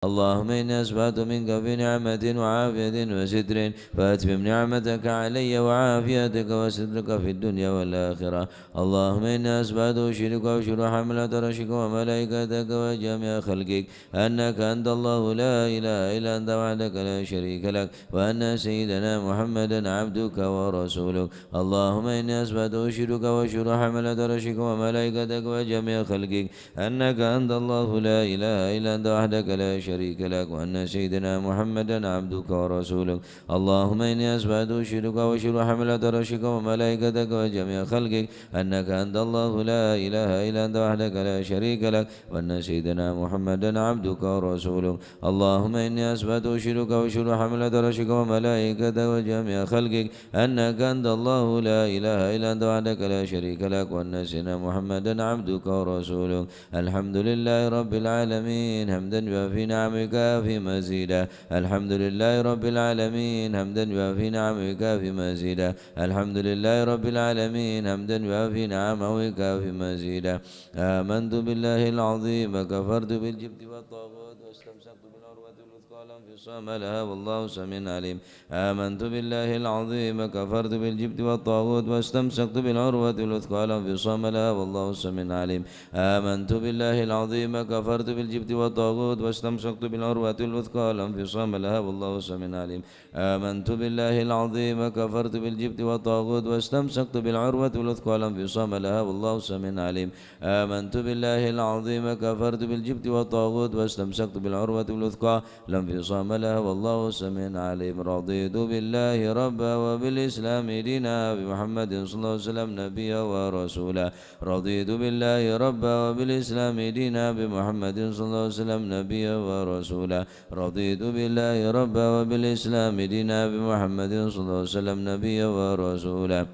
اللهم إني أسبحت منك في نعمة وعافية وستر فأتمم نعمتك علي وعافيتك وسترك في الدنيا والآخرة. اللهم إني أسبحت أشرك وأشهد حملة رشك وملائكتك وجميع خلقك أنك أنت الله لا إله إلا أنت وحدك لا شريك لك وأن سيدنا محمدا عبدك ورسولك. اللهم إني أسبحت أشرك وأشهد حملة رشك وملائكتك وجميع خلقك أنك أنت الله لا إله إلا أنت وحدك لا شريك لك وأن سيدنا محمدا عبدك ورسولك. اللهم إني أسبحت أشهدك وأشهد حملة رشك وملائكتك وجميع خلقك أنك أنت الله لا إله إلا أنت وحدك لا شريك لك وأن سيدنا محمدا عبدك ورسولك. اللهم إني أسبحت أشهدك وأشهد حملة رشك وملائكتك وجميع خلقك أنك أنت الله لا إله إلا أنت وحدك لا شريك لك وأن سيدنا محمدا عبدك ورسولك. الحمد لله رب العالمين حمدا يوافي نعمك في مزيدا. الحمد لله رب العالمين حمدا يوافي نعمك في مزيدا. الحمد لله رب العالمين حمدا يوافي نعمك في مزيدا. آمنت بالله العظيم كفرت بالجبت والطاغوت واستمسكت بالعروة الوثقى لا انفصام لها والله سميع عليم. آمنت بالله العظيم كفرت بالجبت والطاغوت واستمسكت بالعروة الوثقى لا انفصام لها والله سميع عليم. آمنت بالله العظيم كفرت بالجبت والطاغوت واستمسكت بالعروة الوثقى لا انفصام لها والله سميع عليم. آمنت بالله العظيم كفرت بالجبت والطاغوت واستمسكت بالعروة الوثقى لا انفصام لها والله سميع عليم. آمنت بالله العظيم كفرت بالجبت والطاغوت واستمسكت بالعروة الوثقى لا انفصام لها والله سميع عليم. رضيت بالله ربا وبالإسلام دينا بمحمد صلى الله عليه وسلم نبيا ورسولا. رضيت بالله ربا وبالإسلام دينا بمحمد صلى الله عليه وسلم نبيا ورسولا. رضيت بالله ربا وبالإسلام دينا بمحمد صلى الله عليه وسلم نبيا ورسولا.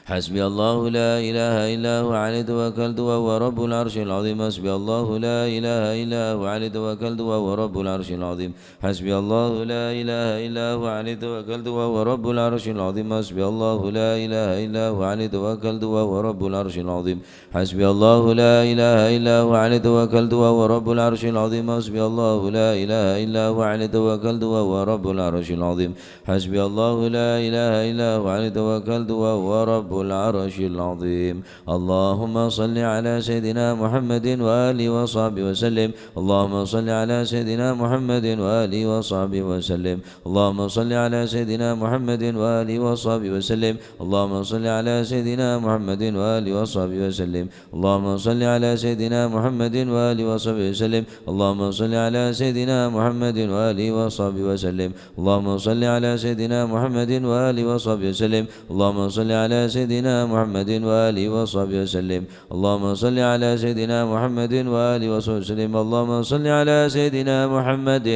حسبي الله لا إله إلا هو عليه توكلت وهو رب العرش العظيم. حسبي الله لا إله إلا هو عليه توكلت وهو رب العرش العظيم. حسبي الله لا إله إلا هو عليه توكلت وهو رب العرش العظيم. حسبي الله لا إله إلا هو عليه توكلت وهو رب العرش العظيم. حسبي الله لا إله إلا هو عليه توكلت وهو رب العرش العظيم. حسبي الله لا إله إلا هو عليه توكلت وهو رب العرش العظيم. حسبي الله لا إله إلا هو عليه توكلت وهو رب العرش العظيم. اللهم صل على سيدنا محمد وآله وصحبه وسلم. اللهم صل على سيدنا محمد وآله وصحبه وسلم. اللهم صل على سيدنا محمد وآله وصحبه وسلم. اللهم صل على سيدنا محمد وآله وصحبه وسلم. اللهم صل على سيدنا محمد وآله وصحبه وسلم. اللهم صل على سيدنا محمد وآله وصحبه وسلم. اللهم صل على سيدنا محمد وآله وصحبه وسلم. اللهم صل على سيدنا محمد وآله وصحبه وسلم. اللهم صل على سيدنا محمد وآله وصحبه وسلم. اللهم صل على سيدنا محمد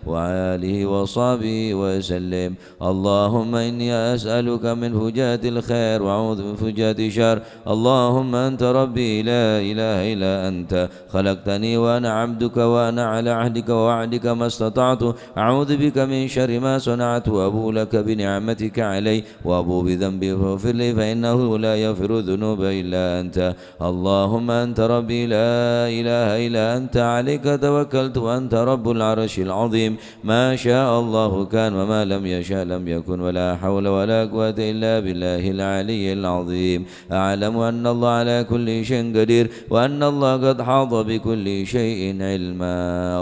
وآله وصحبه وسلم. اللهم إني أسألك من فجات الخير وأعوذ من فجات الشر. اللهم أنت ربي لا إله إلا أنت خلقتني وأنا عبدك وأنا على عهدك ووعدك ما استطعت. أعوذ بك من شر ما صنعت وأبو لك بنعمتك علي وأبو بذنبي فاغفر لي فإنه لا يغفر الذنوب إلا أنت. اللهم أنت ربي لا إله إلا أنت عليك توكلت وأنت رب العرش العظيم. ما شاء الله كان وما لم يشاء لم يكن ولا حول ولا قوة إلا بالله العلي العظيم. أعلم أن الله على كل شيء قدير وأن الله قد حاط بكل شيء علما.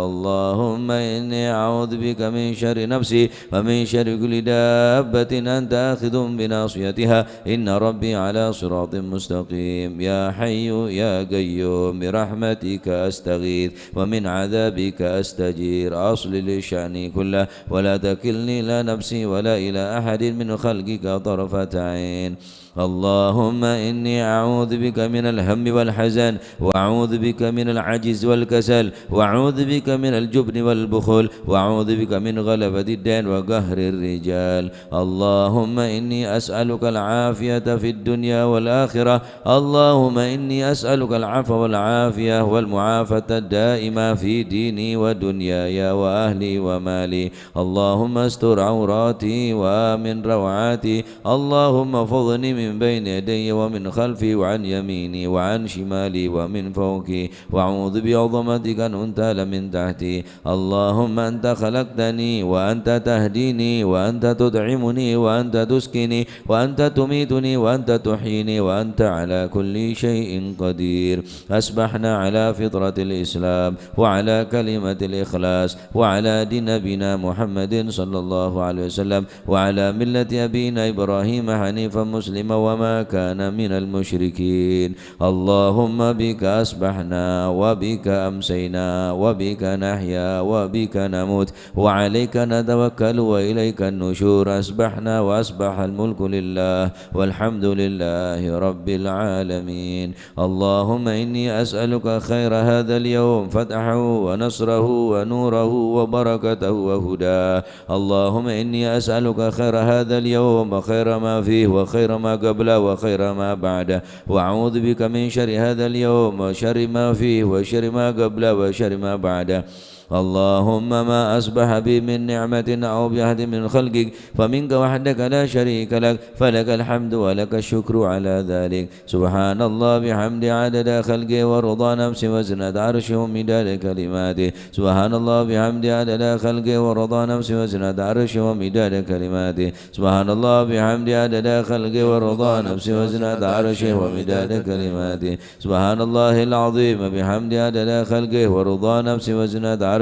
اللهم إني أعوذ بك من شر نفسي ومن شر كل دابة أنت آخذ بناصيتها إن ربي على صراط مستقيم. يا حي يا قيوم برحمتك أستغيث ومن عذابك أستجير. أصل لشأني كله ولا تكلني لا نفسي ولا إلى أحد من خلقك طرفة عين. اللهم إني أعوذ بك من الهم والحزن وأعوذ بك من العجز والكسل وأعوذ بك من الجبن والبخل وأعوذ بك من غلبة الدين وقهر الرجال. اللهم إني أسألك العافية في الدنيا والآخرة. اللهم إني أسألك العفو والعافية والمعافاة الدائمة في ديني ودنياي وأهلي ومالي. اللهم استر عوراتي وآمن روعاتي. اللهم فضني من من بين يدي ومن خلفي وعن يميني وعن شمالي ومن فوقي، وأعوذ بعظمتك أن أنتال من تحتي. اللهم أنت خلقتني وأنت تهديني وأنت تطعمني وأنت تسكني وأنت تميتني وأنت تحييني وأنت على كل شيء قدير. أصبحنا على فطرة الإسلام وعلى كلمة الإخلاص وعلى دين نبينا محمد صلى الله عليه وسلم وعلى ملة أبينا إبراهيم حنيفا مسلما وما كان من المشركين. اللهم بك أصبحنا وبك أمسينا وبك نحيا وبك نموت وعليك نتوكل وإليك النشور. أصبحنا وأصبح الملك لله والحمد لله رب العالمين. اللهم إني أسألك خير هذا اليوم فتحه ونصره ونوره وبركته وهداه. اللهم إني أسألك خير هذا اليوم وخير ما فيه وخير ما قبله وخير ما بعده، وأعوذ بك من شر هذا اليوم وشر ما فيه وشر ما قبله وشر ما بعده. اللهم ما أصبح بي من نعمة أو بأحد من خلقك فمنك وحدك لا شريك لك، فلك الحمد ولك الشكر على ذلك. سبحان الله بحمد عدد خلقه ورضا نفسه وزنة عرشه ومداد كلماته. سبحان الله بحمد عدد خلقه ورضا نفسه وزنة عرشه ومداد كلماته. سبحان الله بحمد عدد خلقه ورضا نفسه وزنة عرشه ومداد كلماته. سبحان الله العظيم بحمد عدد خلقه ورضا نفسه وزنة عرشه.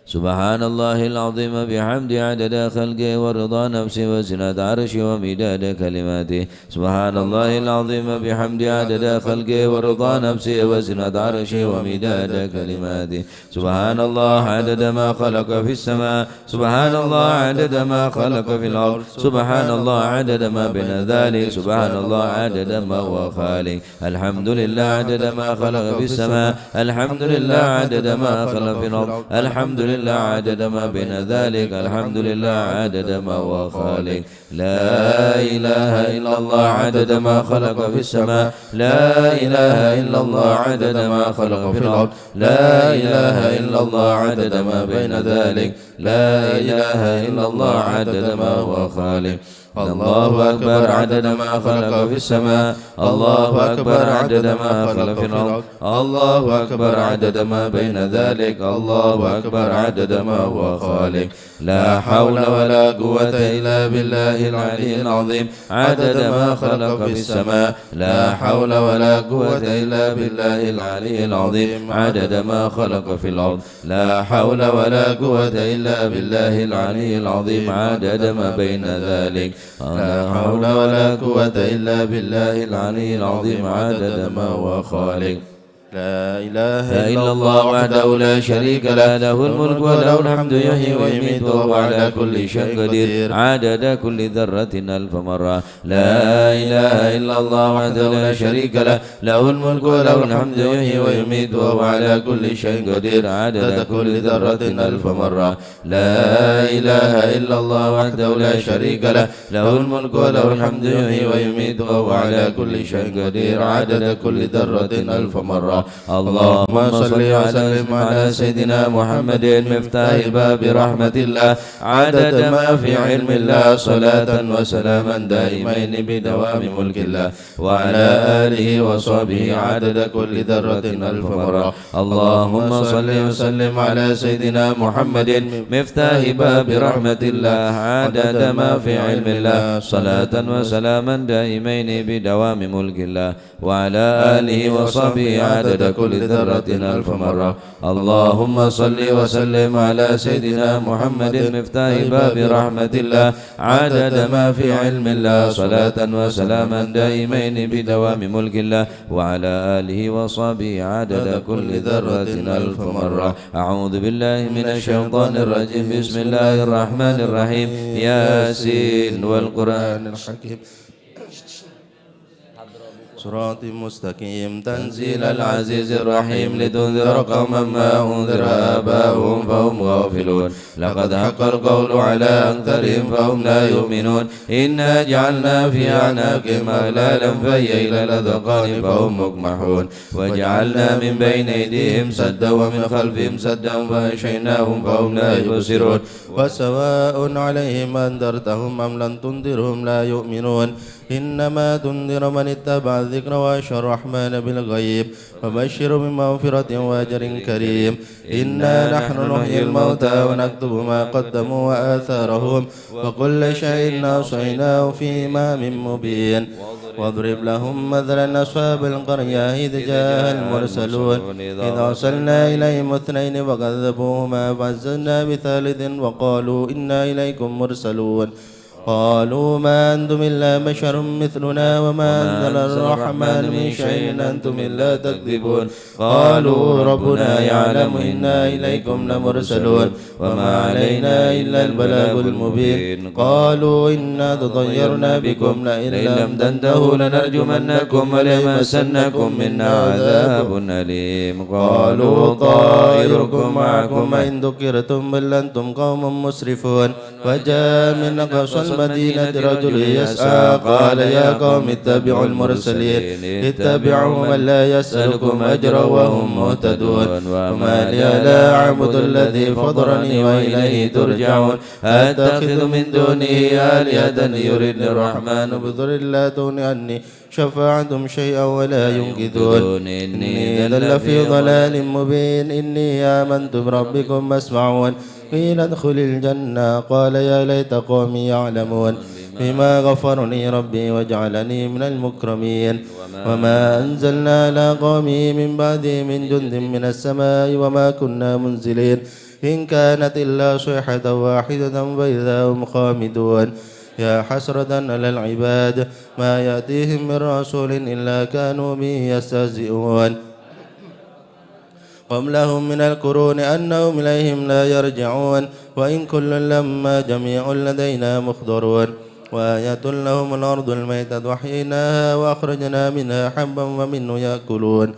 سبحان الله العظيم بحمد عدد خلقه ورضا نفسه وزنة عرشه ومداد كلماته. سبحان الله العظيم بحمد عدد خلقه ورضا نفسه وزنة عرشه ومداد كلماته. سبحان الله عدد ما خلق في السماء. سبحان الله عدد ما خلق في الأرض. سبحان الله عدد ما بين ذلك. سبحان الله عدد ما هو خالق. الحمد لله عدد ما خلق في السماء. الحمد لله عدد ما خلق في الأرض. الحمد لله عدد ما بين ذلك. الحمد لله عدد ما هو خالق. لا إله إلا الله عدد ما خلق في السماء. لا إله إلا الله عدد ما خلق في الأرض. لا إله إلا الله عدد ما بين ذلك. لا إله إلا الله عدد ما هو خالق. الله أكبر عدد ما خلق في السماء. الله أكبر عدد ما خلق في الأرض. الله أكبر عدد ما بين ذلك. الله أكبر عدد ما هو خالق. لا حول ولا قوة إلا بالله العلي العظيم عدد ما خلق في السماء. لا حول ولا قوة إلا بالله العلي العظيم عدد ما خلق في الأرض. لا حول ولا قوة إلا بالله العلي العظيم عدد ما بين ذلك. لا حول ولا قوة إلا بالله العلي العظيم عدد ما هو خالق. لا إله إلا الله وحده لا شريك له، له الملك وله الحمد يحيي ويميت وهو على كل شيء قدير عدد كل ذرة ألف مرة. لا إله إلا الله وحده لا شريك له، له الملك وله الحمد يحيي ويميت وهو على كل شيء قدير عدد كل ذرة ألف مرة. لا إله إلا الله وحده لا شريك له، له الملك وله الحمد يحيي ويميت وهو على كل شيء قدير عدد كل ذرة ألف مرة. اللهم صل وسلم على سيدنا محمد مفتاح باب رحمة الله عدد ما في علم الله صلاة وسلاما دائمين بدوام ملك الله وعلى آله وصحبه عدد كل ذرة ألف مرة. اللهم صل وسلم على سيدنا محمد مفتاح باب رحمة الله عدد ما في علم الله صلاة وسلاما دائمين بدوام ملك الله وعلى آله وصحبه عدد كل ذرة ألف مرة. اللهم صل وسلم على سيدنا محمد مفتاح باب رحمة الله عدد ما في علم الله صلاة وسلاما دائمين بدوام ملك الله وعلى آله وصحبه عدد كل ذرة ألف مرة. أعوذ بالله من الشيطان الرجيم. بسم الله الرحمن الرحيم. ياسين والقرآن الحكيم. صراط مستقيم تنزيل العزيز الرحيم لتنذر قوما ما أنذر آباؤهم فهم غافلون. لقد حق القول على أكثرهم فهم لا يؤمنون. إنا جعلنا في أعناقهم أغلالا فهي إلى الأذقان فهم مقمحون. وجعلنا من بين أيديهم سدا ومن خلفهم سدا فأغشيناهم فهم لا يبصرون. وسواء عليهم أنذرتهم أم لم تنذرهم لا يؤمنون. إنما تنذر من اتبع الذكر وخشى الرحمن بالغيب فبشر بمغفرة وأجر كريم إنا نحن نحيي الموتى ونكتب ما قدموا وآثارهم وكل شيء أحصيناه في إمام مبين واضرب لهم مثلا أصحاب القرية إذ جاء المرسلون إذ أرسلنا إليهم اثنين فكذبوهما فعززنا بثالث وقالوا إنا إليكم مرسلون قالوا ما أنتم إلا بشر مثلنا وما أنزل الرحمن من شيء أنتم إلا تكذبون قالوا ربنا يعلم إنا إليكم لمرسلون وما علينا إلا البلاغ المبين قالوا إنا تطيرنا بكم لئن لم تنتهوا لنرجمنكم وليمسنكم منا عذاب أليم قالوا طائركم معكم إن ذكرتم بل أنتم قوم مسرفون وجاء من أقصى المدينة رجل يسعى قال يا قوم اتبعوا المرسلين اتبعوا من لا يسألكم أجرا وهم مهتدون وما لي لا أعبد الذي فطرني وإليه ترجعون أتخذ من دونه آلهة يردني الرحمن بضر لا تغن عني شفاعتهم شيئا ولا ينقذون إني لفي ضلال مبين إني آمنت بربكم فاسمعون قيل ادخل الجنة قال يا ليت قومي يعلمون بما غفرني ربي وجعلني من المكرمين وما أنزلنا على قومه من بعده من جند من السماء وما كنا منزلين إن كانت إلا صيحة واحدة فإذا هم خامدون يا حسرة على العباد ما يأتيهم من رسول إلا كانوا به يستهزئون قم لهم من القرون أنهم إليهم لا يرجعون وإن كل لما جميع لدينا مخضرون وآية لهم الأرض الميتة وحييناها وأخرجنا منها حبا ومنه يأكلون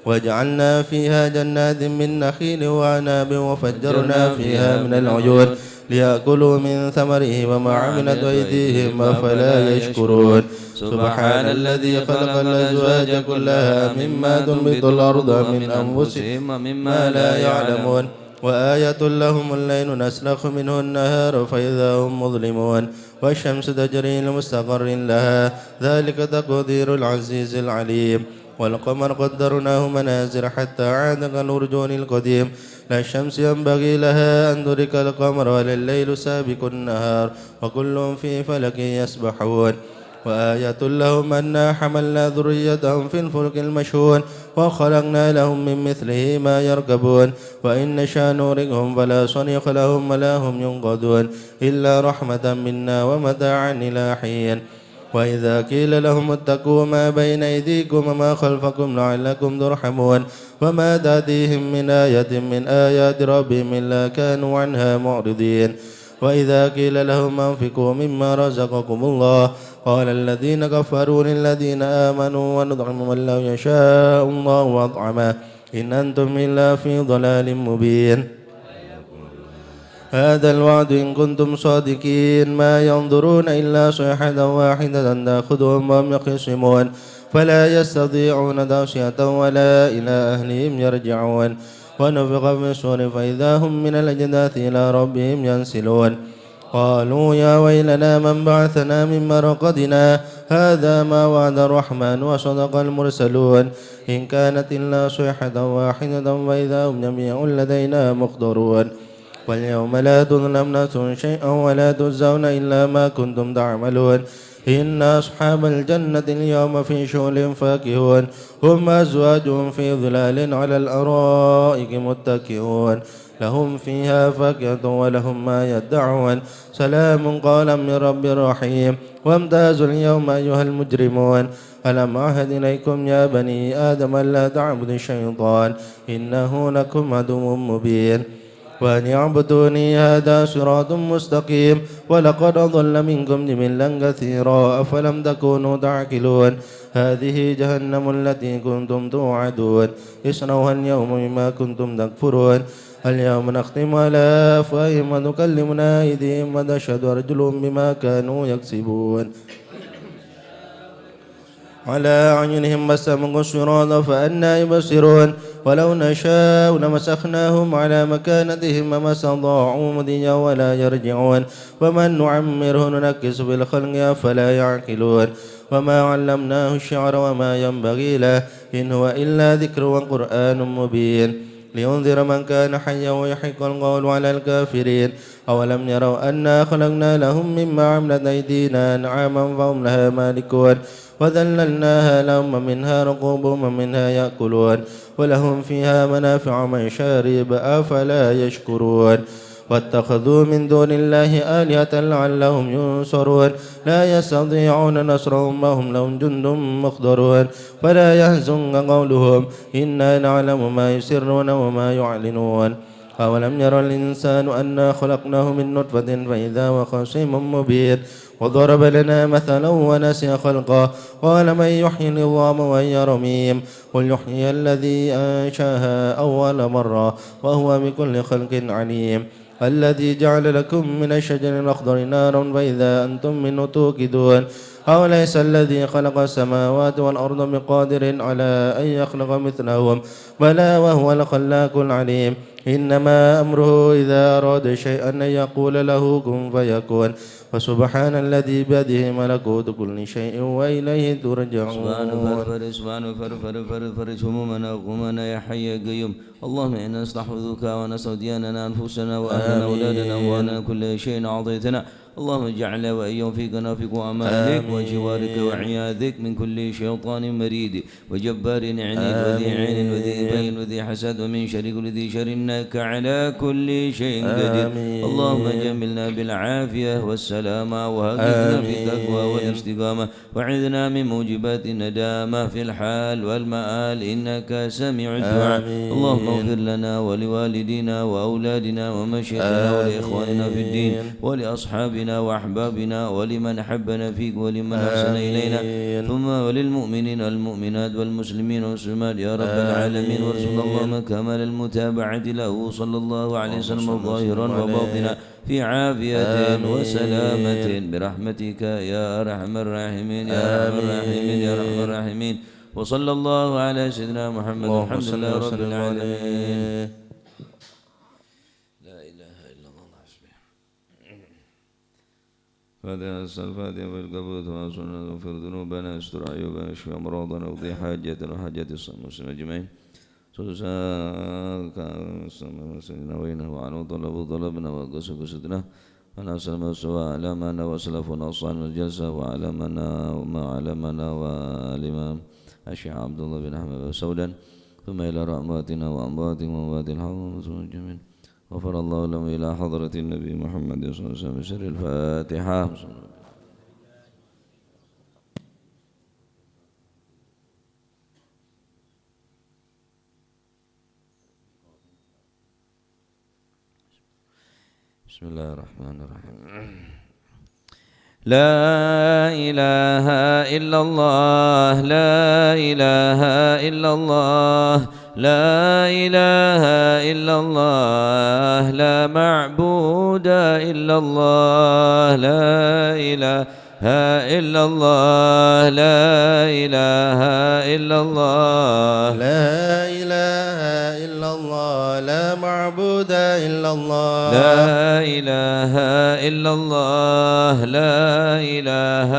وجعلنا فيها جنات من نخيل وعناب وفجرنا فيها من العيون ليأكلوا من ثمره وما عملت أيديهم أفلا يشكرون سبحان الذي خلق الأزواج كلها مما تنبت الأرض من أنفسهم ومما لا يعلمون وآية لهم الليل نسلخ منه النهار فإذا هم مظلمون والشمس تجري لمستقر لها ذلك تقدير العزيز العليم والقمر قدرناه منازل حتى عاد كالأرجون القديم لا الشمس ينبغي لها أن تدرك القمر ولا الليل سابق النهار وكل في فلك يسبحون وآية لهم أنا حملنا ذريتهم في الفلك المشحون وخلقنا لهم من مثله ما يركبون وإن نشأ نغرقهم فلا صريخ لهم ولا هم ينقذون إلا رحمة منا ومتاعا إلى حين وإذا قيل لهم اتقوا ما بين أيديكم وما خلفكم لعلكم ترحمون وما تأتيهم من آية من آيات ربهم إلا كانوا عنها معرضين وإذا قيل لهم أنفقوا مما رزقكم الله قال الذين كفروا للذين آمنوا ونطعم من لو يشاء الله أطعمه إن أنتم إلا في ضلال مبين هذا الوعد إن كنتم صادقين ما ينظرون إلا صيحة واحدة تأخذهم وهم يخصمون فلا يستطيعون توصية ولا إلى أهلهم يرجعون ونفخ في الصور فإذا هم من الأجداث إلى ربهم ينسلون قالوا يا ويلنا من بعثنا من مرقدنا هذا ما وعد الرحمن وصدق المرسلون إن كانت إلا صيحة واحدة فإذا هم جميع لدينا مخضرون واليوم لا تظلم نفس شيئا ولا تجزون إلا ما كنتم تعملون إن أصحاب الجنة اليوم في شغل فاكهون هم أزواجهم في ظلال على الأرائك متكئون لهم فيها فاكهة ولهم ما يدعون سلام قولا من رب رحيم وامتازوا اليوم أيها المجرمون ألم أعهد إليكم يا بني آدم ألا تعبدوا الشيطان إنه لكم عدو مبين وأن اعبدوني هذا صراط مستقيم ولقد أضل منكم جبلا كثيرا أفلم تكونوا تعقلون هذه جهنم التي كنتم توعدون اصلوها اليوم بما كنتم تكفرون اليوم نختم على أفواههم ونكلمنا أيديهم وتشهد أرجلهم بما كانوا يكسبون على أعينهم مسامق الصراط فأنى يبصرون ولو نشاء لمسخناهم على مكانتهم وما استطاعوا مضيا ولا يرجعون ومن نعمره ننكس في الخلق أفلا يعقلون وما علمناه الشعر وما ينبغي له إن هو إلا ذكر وقرآن مبين لينذر من كان حيا ويحق القول على الكافرين أولم يروا أنا خلقنا لهم مما عملت أيدينا أنعاما فهم لها مالكون وذللناها لهم ومنها ركوبهم ومنها يأكلون ولهم فيها منافع ومشارب أفلا يشكرون واتخذوا من دون الله آلهة لعلهم ينصرون لا يستطيعون نصرهم وهم لهم جند مخضرون ولا يحزنك قولهم إنا نعلم ما يسرون وما يعلنون أولم ير الإنسان أنا خلقناه من نطفة فإذا هو خصيم مبين وضرب لنا مثلا ونسي خلقه قال من يحيي العظام وهي رميم قل يحيي الذي أنشاها أول مرة وهو بكل خلق عليم الذي جعل لكم من الشجر الأخضر نارا فإذا أنتم منه توقدون أوليس الذي خلق السماوات والأرض بقادر على أن يخلق مثلهم بلى وهو الخلاق العليم إنما أمره إذا أراد شيئا أن يقول له كن فيكون فسبحان الذي بيده ملكوت كل شيء وإليه ترجعون سبحانه فرج همومنا وغمنا يا حي يا قيوم اللهم إنا نستحفظك ونسأل دياننا أنفسنا وأهلنا أولادنا وأهلنا كل شيء أعطيتنا اللهم اجعلنا وإياهم في كنافك وأمانك وجوارك وعياذك من كل شيطان مريد وجبار عنيد وذي عين وذي بين وذي حسد ومن شر كل ذي شر إنك على كل شيء قدير اللهم جملنا بالعافية والسلامة وهدنا بالتقوى والاستقامة وعذنا من موجبات الندامة في الحال والمآل إنك سميع الدعاء اللهم اغفر لنا ولوالدينا وأولادنا ومشيخنا ولإخواننا في الدين ولأصحابنا وأحبابنا ولمن أحبنا فيك ولمن أحسن إلينا ثم وللمؤمنين والمؤمنات والمسلمين والمسلمات يا رب العالمين وارزقنا اللهم كمال المتابعة له صلى الله عليه وسلم ظاهرا وباطنا في عافية وسلامة برحمتك يا أرحم الراحمين يا أرحم الراحمين يا أرحم الراحمين وصلى الله على سيدنا محمد الحمد لله رب العالمين. فاتحة الفاتحة والقبول وصلنا نغفر ذنوبنا استر عيوبنا اشف أمراضنا وقضي حاجتنا وحاجات المسلمين أجمعين سيدنا وينا وعنو طلبنا وقصدنا ونسلم السواء علمنا وسلفنا الصالح الجلسة وعلمنا وما علمنا والإمام الشيخ عبد الله بن أحمد سودا ثم إلى رحماتنا وأمواتنا وأموات الحوض والجميع غفر الله لهم إلى حضرة النبي محمد صلى الله عليه وسلم بسر الفاتحة. بسم الله الرحمن الرحيم. لا إله إلا الله لا إله إلا الله لا إله إلا الله لا معبود إلا الله لا إله إلا الله لا إله إلا الله لا إله إلا الله لا معبود إلا الله لا إله إلا الله لا إله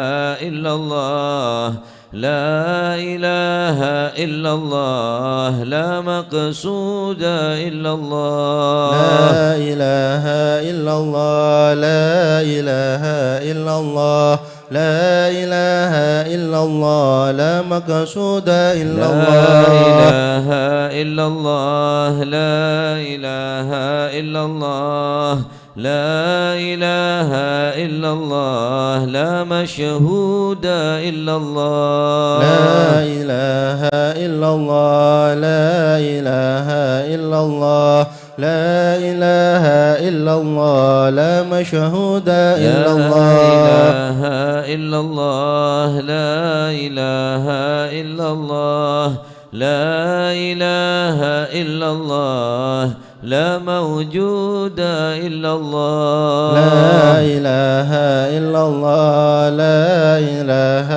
إلا الله لا إله إلا الله لا مقصود إلا الله لا إله إلا الله لا إله إلا الله لا إله إلا الله لا مقصود إلا الله لا إله إلا الله لا إله إلا الله لا إله إلا الله لا مشهود إلا الله لا إله إلا الله لا إله إلا الله لا إله إلا الله لا مشهود إلا الله لا إله إلا الله لا إله إلا الله لا إله إلا الله لا موجود إلا الله لا إله إلا الله لا إله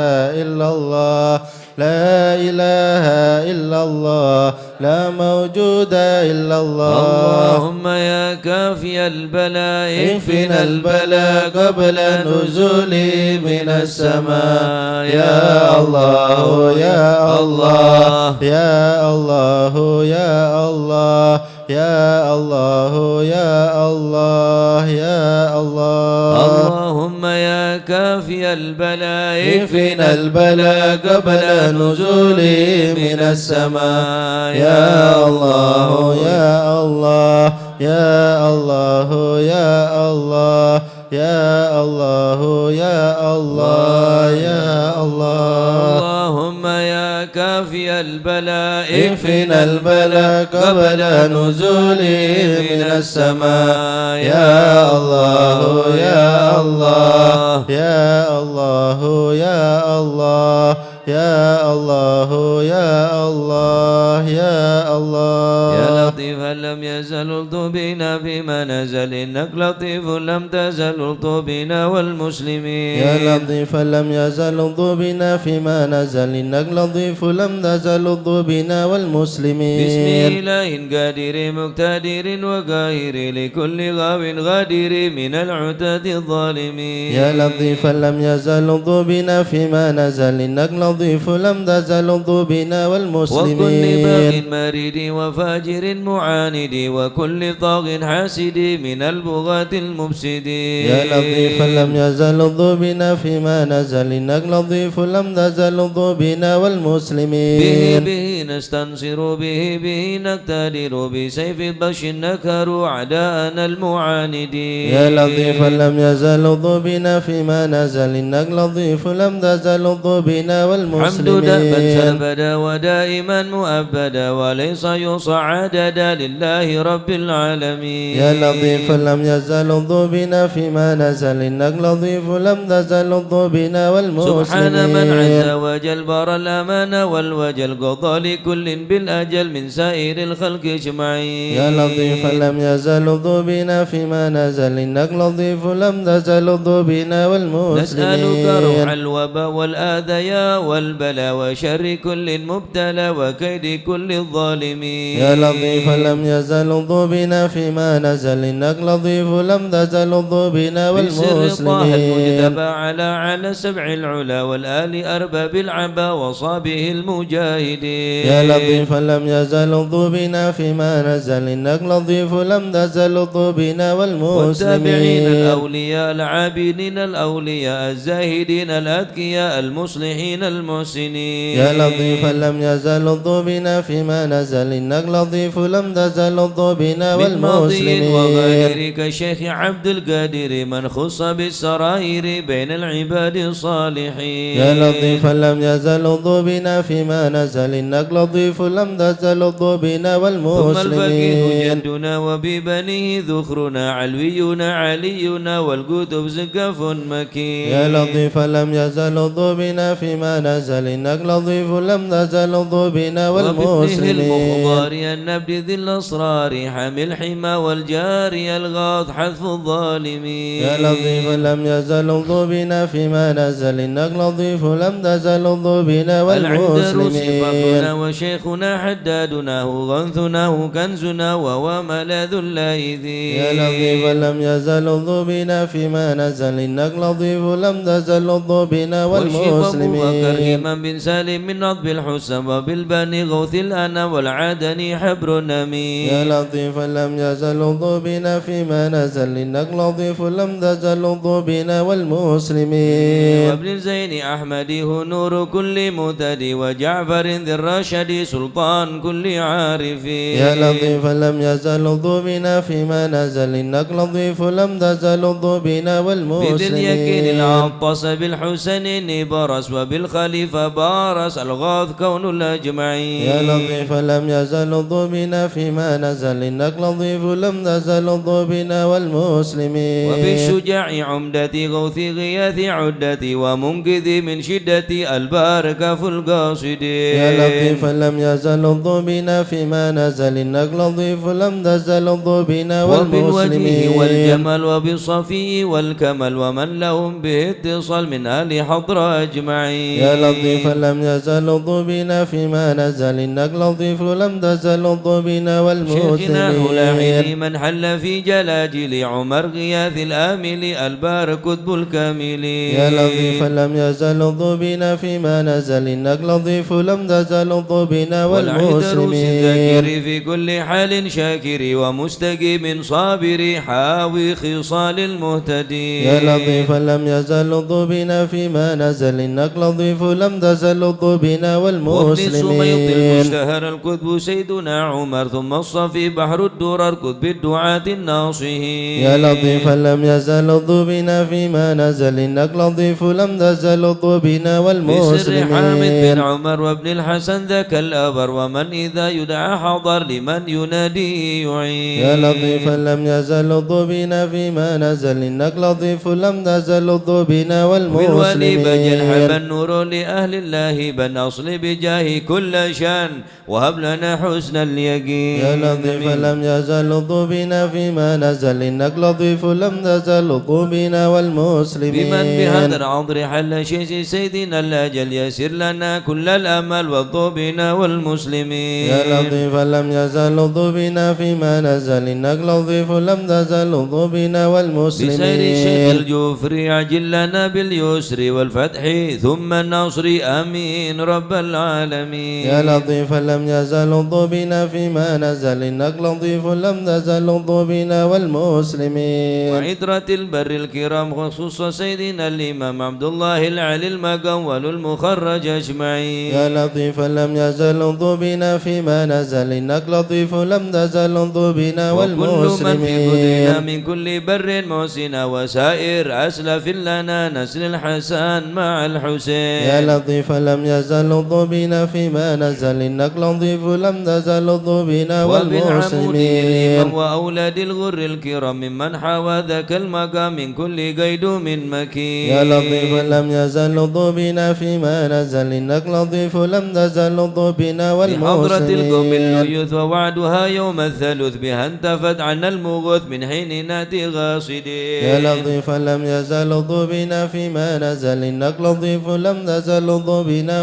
إلا الله لا إله إلا الله لا موجود إلا الله. اللهم يا كافي البلاء اكفنا البلاء قبل نزوله من السماء. يا الله يا الله يا الله يا الله يا الله يا الله يا الله. اللهم يا كافي البلاء اكفنا البلاء قبل نزوله من السماء. يا الله يا الله يا الله يا الله يا الله يا الله يا الله. اللهم يا كافي البلاء اكفنا البلاء قبل نزوله من السماء. يا الله يا الله يا الله يا الله يا الله يا الله يا الله. يا لطيفا لم يزل الطبنا فيما نزل إنك لطيف لم تزل الطبنا والمسلمين. يا لطيفا لم يزل الطبنا فيما نزل إنك لطيف لم تزل الطبنا والمسلمين. بسم إله قادر مقتدر وقاهر لكل غاو غادر من العتاد الظالمين. يا لطيفا لم يزل الطبنا فيما نزل إنك لطيف لم تزل الطبنا والمسلمين. وكل باغ مريد وفاجر معاند وكل طاغ حاسد من البغاة المفسدين. يا لطيفا لم يزل الطبنا فيما نزل إنك لطيف لم تزل الطبنا والمسلمين. به نستنصر به نقتدر بسيف البش نكر أعداءنا المعاندين. يا لطيفا لم يزل الطبنا فيما نزل إنك لطيف لم تزل الطبنا والمسلمين. حمد دأبا سربدا ودائما مؤبدا وليس يصعددا لله رب العالمين. يا لطيفا لم يزل الطبنا فيما نزل إنك لطيف لم تزل الطبنا والمسلمين. سبحان من عز وجل بار الأمان والوجل قضى لكل بالأجل من سائر الخلق اجمعين. يا لطيفا لم يزل الطبنا فيما نزل إنك لطيف لم تزل الطبنا والمسلمين. نسألك روح الوباء والآذيا والبلاء وشر كل مبتلى وكيد كل الظالمين. يا لطيفا لم يزل الطبنا فيما نزل إنك لطيف لم تزل الطبنا بسر طه المجتبى والمسلمين. على سبع العلا والآل أرباب العبا وصابه المجاهدين. يا لطيفا لم يزل الطبنا فيما نزل إنك لطيف لم تزل الطبنا والتابعين والمسلمين. الأولياء العابدين الأولياء الزاهدين الأذكياء المصلحين المحسنين. يا لطيفا لم يزل الطبنا فيما نزل إنك لطيف لم تزل الطبنا من ماضي وغير والمسلمين. كالشيخ عبد القادر من خص بالسرائر بين العباد الصالحين. يا لطيفا لم يزل الطبنا فيما نزل إنك لطيف لم تزل الطبنا ثم الفقيه والمسلمين. جدنا وببنيه ذخرنا علوينا علينا والقطب زقف مكين. يا لطيفا لم يزل الطبنا فيما نزل إنك لطيف لم تزل الطبنا وبابنه والمسلمين. المخضار النبد ذي الأسرار حمي الحمى والجاري الغاض حذف الظالمين. يا لطيفا لم يزل الطبنا فيما نزل إنك لطيف لم تزل الطبنا العندر والمسلمين. صفاتنا وشيخنا حدادنا هو غنثنا هو كنزنا وهو ملاذ اللاذين. يا لطيفا لم يزل الطبنا فيما نزل إنك لطيف لم تزل الطبنا والمسلمين. وكرهما بن سالم من نضب الحسن وبالبني غوث الأنا والعدني حبر النمين. يا لطيفا لم يزل الطبنا فيما نزل إنك لطيف لم تزل الطبنا والمسلمين. وابن زين أحمد هو نور كل مهتدي وجعفر ذي الرشد سلطان كل عارف. يا لطيفا لم يزل الطبنا فيما نزل إنك لطيف لم تزل الطبنا بذي اليكين والمسلمين. العطس بالحسين برس وبالخليفة بارس الغاث كون الأجمعين. يا لطيفا لم يزل الطبنا فيما نزل إنك لطيف لم تزل الطبنا والمسلمين. وبالشجاع عمدتي غوث غياث عدتي ومنقذي من شدة الباركة في القاصدين. يا لطيفا لم يزل الطبنا فيما نزل إنك لطيف لم تزل الطبنا وبالوجه والمسلمين. والجمال وبالصفي والكمل ومن لهم به اتصال من أهل حضر أجمعين. يا لطيفا لم يزل الطبنا فيما نزل إنك لطيف لم تزل بنا شيخنا الهلاحي والمسلمين من حل في جلاجل عمر غياث الآمل البار كتب الكامل يا لطيفا لم يزل بنا فيما نزل إنك لطيف لم تزل بنا والعيدروس والمسلمين الذاكر في كل حال شاكر ومستقيم صابر حاوي خصال المهتدين يا لطيفا لم يزل بنا فيما نزل إنك لطيف لم تزل بنا وابن السميط والمسلمين المشتهر الكتب سيدنا عمر ثم الصفي بحر الدرر كتب الدعاة الناصحين يا لطيفا لم يزل بنا فيما نزل إنك لطيف لم تزل بنا بسر حامد بن والمسلمين عمر وابن الحسن ذاك الأبر ومن إذا يدعى حضر لمن ينادي يعين يا لطيفا لم يزل بنا فيما نزل إنك لطيف لم تزل بنا والولي بجل حب والمسلمين النور لأهل الله بن أصل بجاه كل شان وهب لنا حسن اليقين يا لطيفا لم يزل بنا فيما نزل إنك لطيف لم تزل بنا والمسلمين بمن بهذا العطر حل شيء سيدنا الأجل يسر لنا كل الأمل والضبنا والمسلمين يا لطيفا لم يزل بنا فيما نزل إنك لطيف لم تزل بنا بسير الشيخ والمسلمين الجوفري عجل لنا باليسر والفتح ثم النصر آمين رب العالمين يا لطيفا لم يزل بنا فيما نزل إنك لطيف لم تزل بنا والمسلمين وعترة البر الكرام خصوصا سيدنا الإمام عبد الله العلي المقام والمخرج أجمعين يا لطيفا لم يزل بنا فيما نزل إنك لطيف لم تزل بنا وكل من في بدنا والمسلمين من كل بر محسن وسائر أسلف لنا نسل الحسن مع الحسين يا لطيفا لم يزل بنا فيما نزل إنك لطيف لم تزل بنا وبالعمود والمسلمين الإمام وأولاد الغر الكرام ممن حوى ذاك المقام من كل قيد من مكين يا لطيفا لم يزل بنا فيما نزل إنك لطيف لم تزل بنا بحضرة القوم والمسلمين الليث ووعدها يوم الثالث بها انتفت عنا المغوث من حين ناتي غاصدين يا لطيفا لم يزل بنا فيما نزل إنك لطيف لم تزل بنا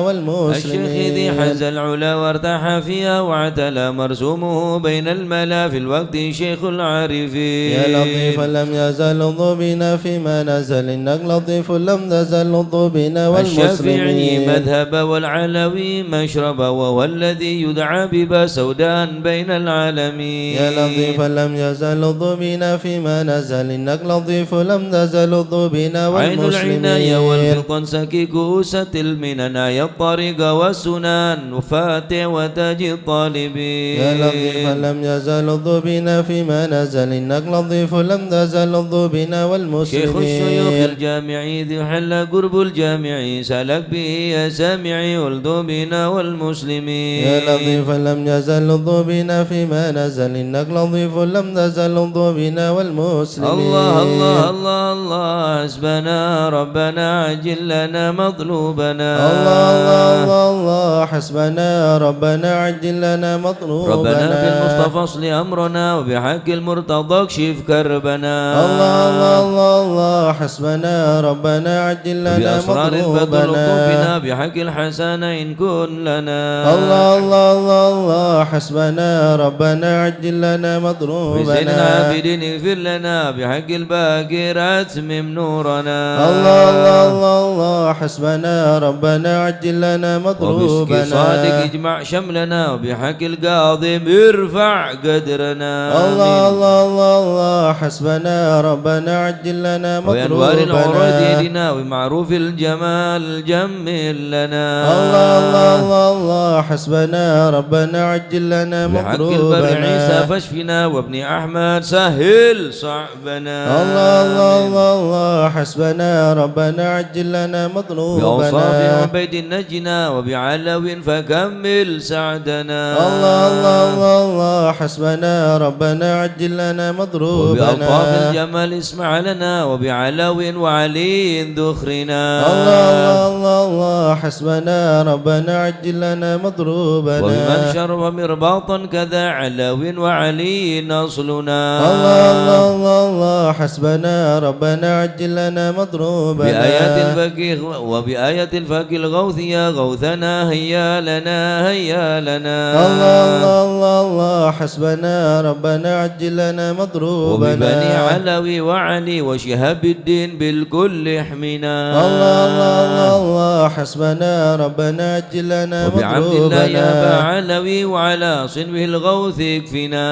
الشيخ ذي والمسلمين حز العلا وارتاح فيها واعتلى مرسومه بين الملا في الوقت شيخ العارفين يا لطيفا لم يزل بنا فيما نزل إنك لطيف لم تزل بنا الشافعي والمسلمين مذهب والعلوي مشرب وهو الذي يدعى ببا سودان بين العالمين يا لطيفا لم يزل بنا فيما نزل إنك لطيف لم تزل بنا عين العناية والمسلمين والفطن سكي كؤوسة المنن آية الطريق والسنان وفاتح وتاج الطالبين يا لطيفا لم يزل بنا فيما نزل إنك لطيف لم تزل بنا شيخ الشيوخ والمسلمين الجامعي ذي حل قرب الجامعي سلك به يا سامعي ولد بنا والمسلمين يا لطيفا لم يزل بنا فيما نزل إنك لطيف لم تزل بنا والمسلمين الله الله الله الله حسبنا ربنا عجل لنا مطلوبنا الله الله الله الله حسبنا ربنا عجل لنا مطلوبنا ربنا بالمصطفى اصل أمرنا وبحق المرتضى اكشف كربنا الله الله الله الله حسبنا ربنا عجل لنا بأسرار البدر مطلوبنا بنا بحق الحسن إن كن لنا الله الله الله الله حسبنا ربنا عجل لنا بسيدنا مطلوبنا عابدين اغفر لنا بحق الباقر أتمم نورنا الله الله الله الله حسبنا ربنا عجل لنا وبسك مطلوبنا صادق اجمع شملنا وبحق القاضي ارفع قدرنا الله الله الله الله حسبنا ربنا عجل لنا وبأنوار العروض مطلوبنا يدنا ومعروف الجمال جمل لنا الله الله الله الله حسبنا ربنا عجل لنا بحق البر عيسى مطلوبنا فاشفنا وابن أحمد سهل صعبنا الله الله الله الله حسبنا ربنا عجل لنا بأوصاف مطلوبنا عبيد نجنا وبعلو فكمل سعدنا الله الله الله الله حسبنا ربنا عجل لنا وبألطاف مطلوبنا الجمال اسمع لنا وبعلو وعلي ذخرنا الله الله الله الله حسبنا ربنا عجل لنا مطلوبنا وبمن شرب مرباطا كذا علو وعلي نصلنا الله الله الله الله الله حسبنا ربنا عجل لنا مطلوبنا وبآية الفك الغوث يا غوثنا هيا لنا هيا لنا الله حسبنا ربنا عجل لنا مطلوبنا وببني علوي وعلي وشهاب الدين بالكل احمنا الله حسبنا ربنا عجل لنا مطلوبنا وبعبد الله يا أبا علوي وعلى صنبه الغوث اكفنا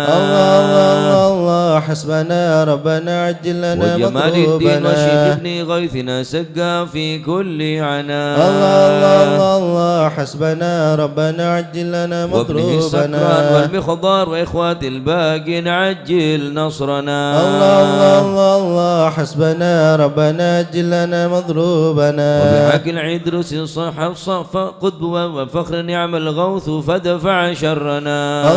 الله حسبنا ربنا عجل لنا وجمال الدين مطلوبنا وشيخ ابن غيثنا سقى في كل عنا الله حسبنا ربنا عجل لنا وابنه السكران مطلوبنا والمخضار وإخوات الباقين عجل نصرنا الله حسبنا ربنا عجل لنا مطلوبنا وبحق العدرس صحف صف قطب وفخر نعم الغوث فدفع شرنا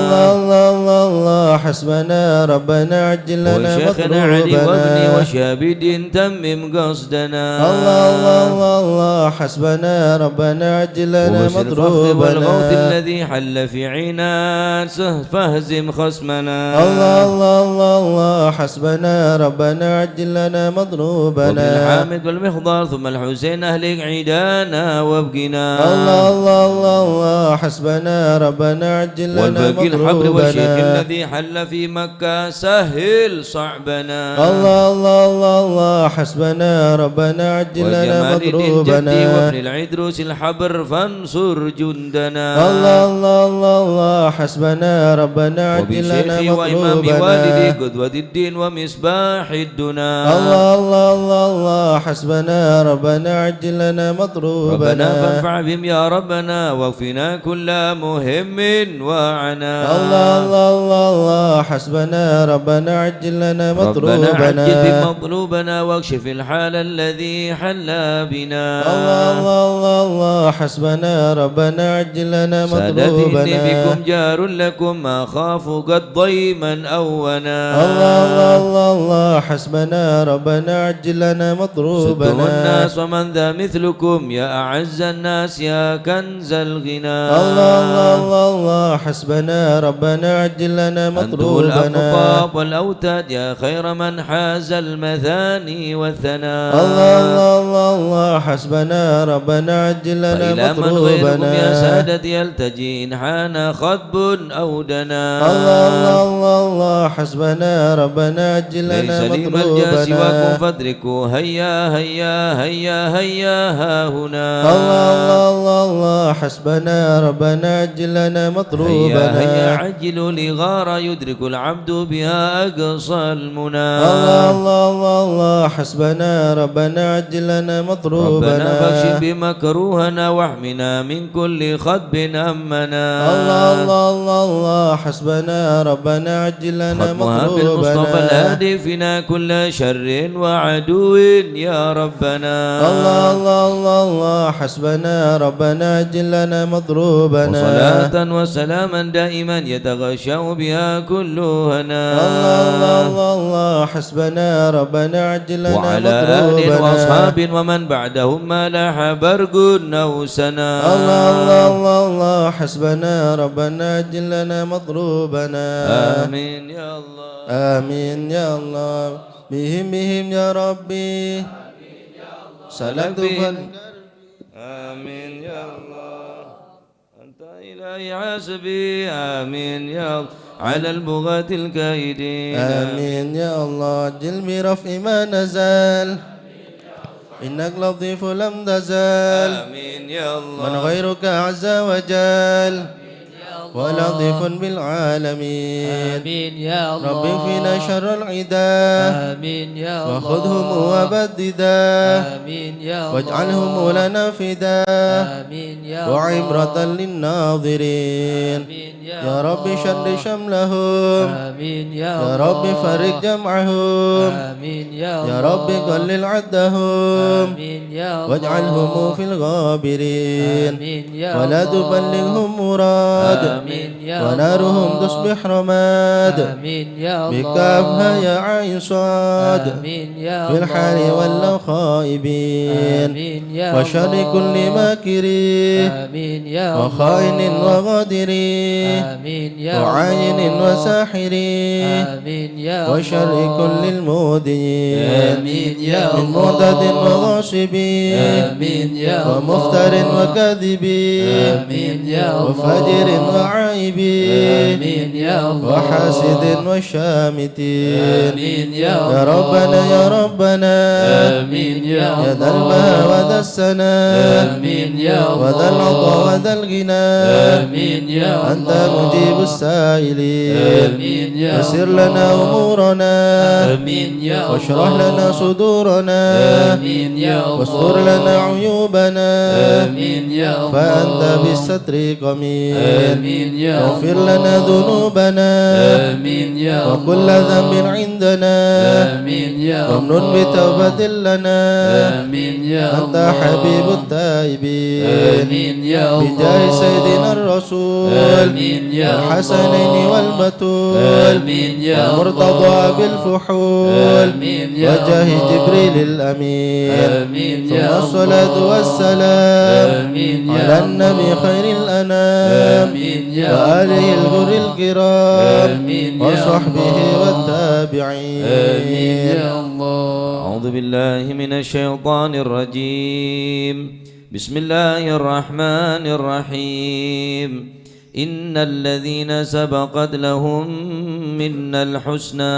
الله حسبنا ربنا عجل لنا وشيخنا علي وابني مطلوبنا وشابد تمم قصدنا الله حسبنا ربنا عجل لنا وبشر الفخر والغوث مطلوبنا الذي حل في عنان فاهزم خصمنا الله حسبنا ربنا عجل لنا مطلوبنا وبالحامد والمخضار ثم الحسين أهلك عيدانا وابقنا الله حسبنا ربنا عجل لنا والباقي الحبر والشيخ مطلوبنا الذي حل في مكة سهل صعبنا الله حسبنا ربنا عجل لنا وجمال الدين جدي مطلوبنا وابن العدروس الحبر فانصر جندنا الله حسبنا ربنا عجل لنا وبشيخي وإمام والدي مطلوبنا قدوة الدين ومصباح الدنا الله حسبنا ربنا عجل لنا ربنا مطلوبنا فانفع بهم يا ربنا واكفنا كل مهم وعنا الله حسبنا ربنا عجل لنا ربنا مطلوبنا عجل بمطلوبنا واكشف الحال الذي حل بنا الله حسبنا ربنا عجل لنا سادتي إني مطلوبنا بكم جار لكم ما أخاف قد ضيما أونا الله حسبنا ربنا عجل لنا ستر مطلوبنا الناس ومن ذا مثلكم يا أعز الناس يا كنز الغنى الله حسبنا ربنا عجل لنا أنتم مطلوبنا الأقطاب والأوتاد يا خير من حاز المثاني والثناء الله حسبنا ربنا عجل لنا فإلى من غيركم يا مطلوبنا سادتي يلتجي إن حان خطب أو دنا الله حسبنا ربنا عجل ليس لنا لي ملجأ سواكم مطلوبنا فادركوا هيا هيا هيا هيا ها هنا الله حسبنا ربنا عجل لنا هيا هيا مطلوبنا عجلوا لغار يدرك العبد بها أقصى المنى الله حسبنا ربنا عجل لنا ربنا مطلوبنا فاكشف بمكروهنا واحمنا من كل خطب أمنا الله حسبنا ربنا عجل لنا ختمها بالمصطفى مطلوبنا الهادي فينا كل شر وعدو يا ربنا الله حسبنا ربنا عجل لنا مطلوبنا وصلاة وسلاما دائما يتغشى بها كل هنا الله حسبنا ربنا عجل لنا وعلى آل مطلوبنا وأصحاب ومن بعدهم ما لاح برق أو سنا الله حسبنا ربنا عجل لنا مطلوبنا آمين يا الله آمين يا الله بهم يا ربي سلكت آمين يا الله أنت إلهي حسبي آمين يا الله على البغاة الكائدين آمين يا الله جل برفع ما نزال إنك لطيف لم تزال آمين يا الله من غيرك عز وجل ولطيف بالعالمين آمين يا الله ربي فينا شر العداء آمين يا الله وخذهم وبددا آمين يا الله واجعلهم لنا فداء آمين يا الله وعبرة للناظرين آمين يا رب شر شملهم آمين يا يا الله رب فرج جمعهم آمين يا الله يا رب قلل عدهم آمين يا الله واجعلهم في الغابرين آمين يا ولا الله تبلغهم مراد آمين يا الله ونارهم تصبح رماد آمين يا الله بكافها يا عين صاد آمين يا في الله الحال واللو خائبين آمين يا وشر الله كل ماكر آمين يا الله وخائن وغادر آمين يا الله وعاين وساحر آمين يا الله وشر كل المودين آمين يا من الله معتد وغاصب آمين يا الله ومفتر وكاذب آمين يا الله وفاجر وعائب آمين يا الله وحاسد وشامت آمين يا الله يا ربنا يا ربنا آمين يا يا ذا الله الماء وذا السناء آمين يا الله وذا العطاء وذا الغنى آمين يا الله أنت مجيب السائلين آمين يا يسر الله لنا أمورنا آمين يا الله واشرح لنا صدورنا آمين يا الله واستر لنا عيوبنا آمين يا الله فأنت بالستر قمير آمين يا اغفر الله لنا ذنوبنا آمين يا الله وكل ذنب عندنا آمين يا وامنن الله بتوبة لنا آمين يا أنت الله حبيب التائبين آمين يا الله بجاه سيدنا الرسول آمين يا الله الحسنين والبتول آمين يا الله المرتضى بالفحول آمين يا وجاه الله جبريل الأمين آمين ثم يا الله الصلاة والسلام آمين يا على الله النبي خير الأنام آمين يا وآله الله الغر الكرام آمين يا وصحبه الله والتابعين آمين يا الله أعوذ بالله من الشيطان الرجيم بسم الله الرحمن الرحيم إن الذين سبقت لهم منا الحسنى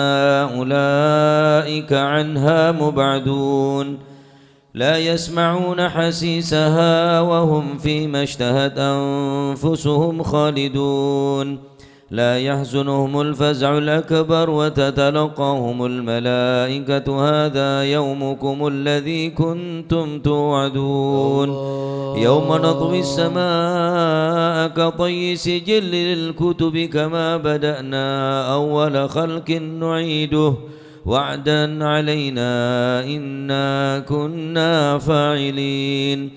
أولئك عنها مبعدون لا يسمعون حسيسها وهم فيما اشتهت أنفسهم خالدون لا يحزنهم الفزع الأكبر وتتلقاهم الملائكة هذا يومكم الذي كنتم توعدون يوم نطوي السماء كطي سجل للكتب كما بدأنا أول خلق نعيده وعدا علينا إنا كنا فاعلين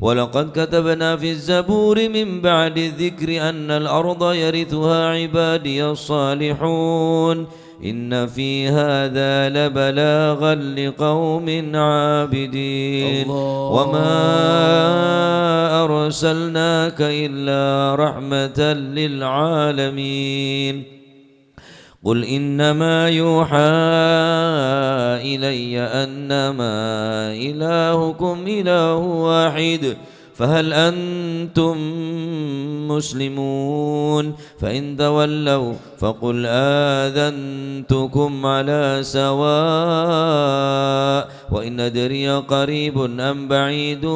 ولقد كتبنا في الزبور من بعد الذكر أن الأرض يرثها عبادي الصالحون إن في هذا لبلاغا لقوم عابدين وما أرسلناك إلا رحمة للعالمين قل إنما يوحى إلي أنما إلهكم إله واحد فهل أنتم مسلمون فإن تولوا فقل آذنتكم على سواء وإن أدري قريب أم بعيد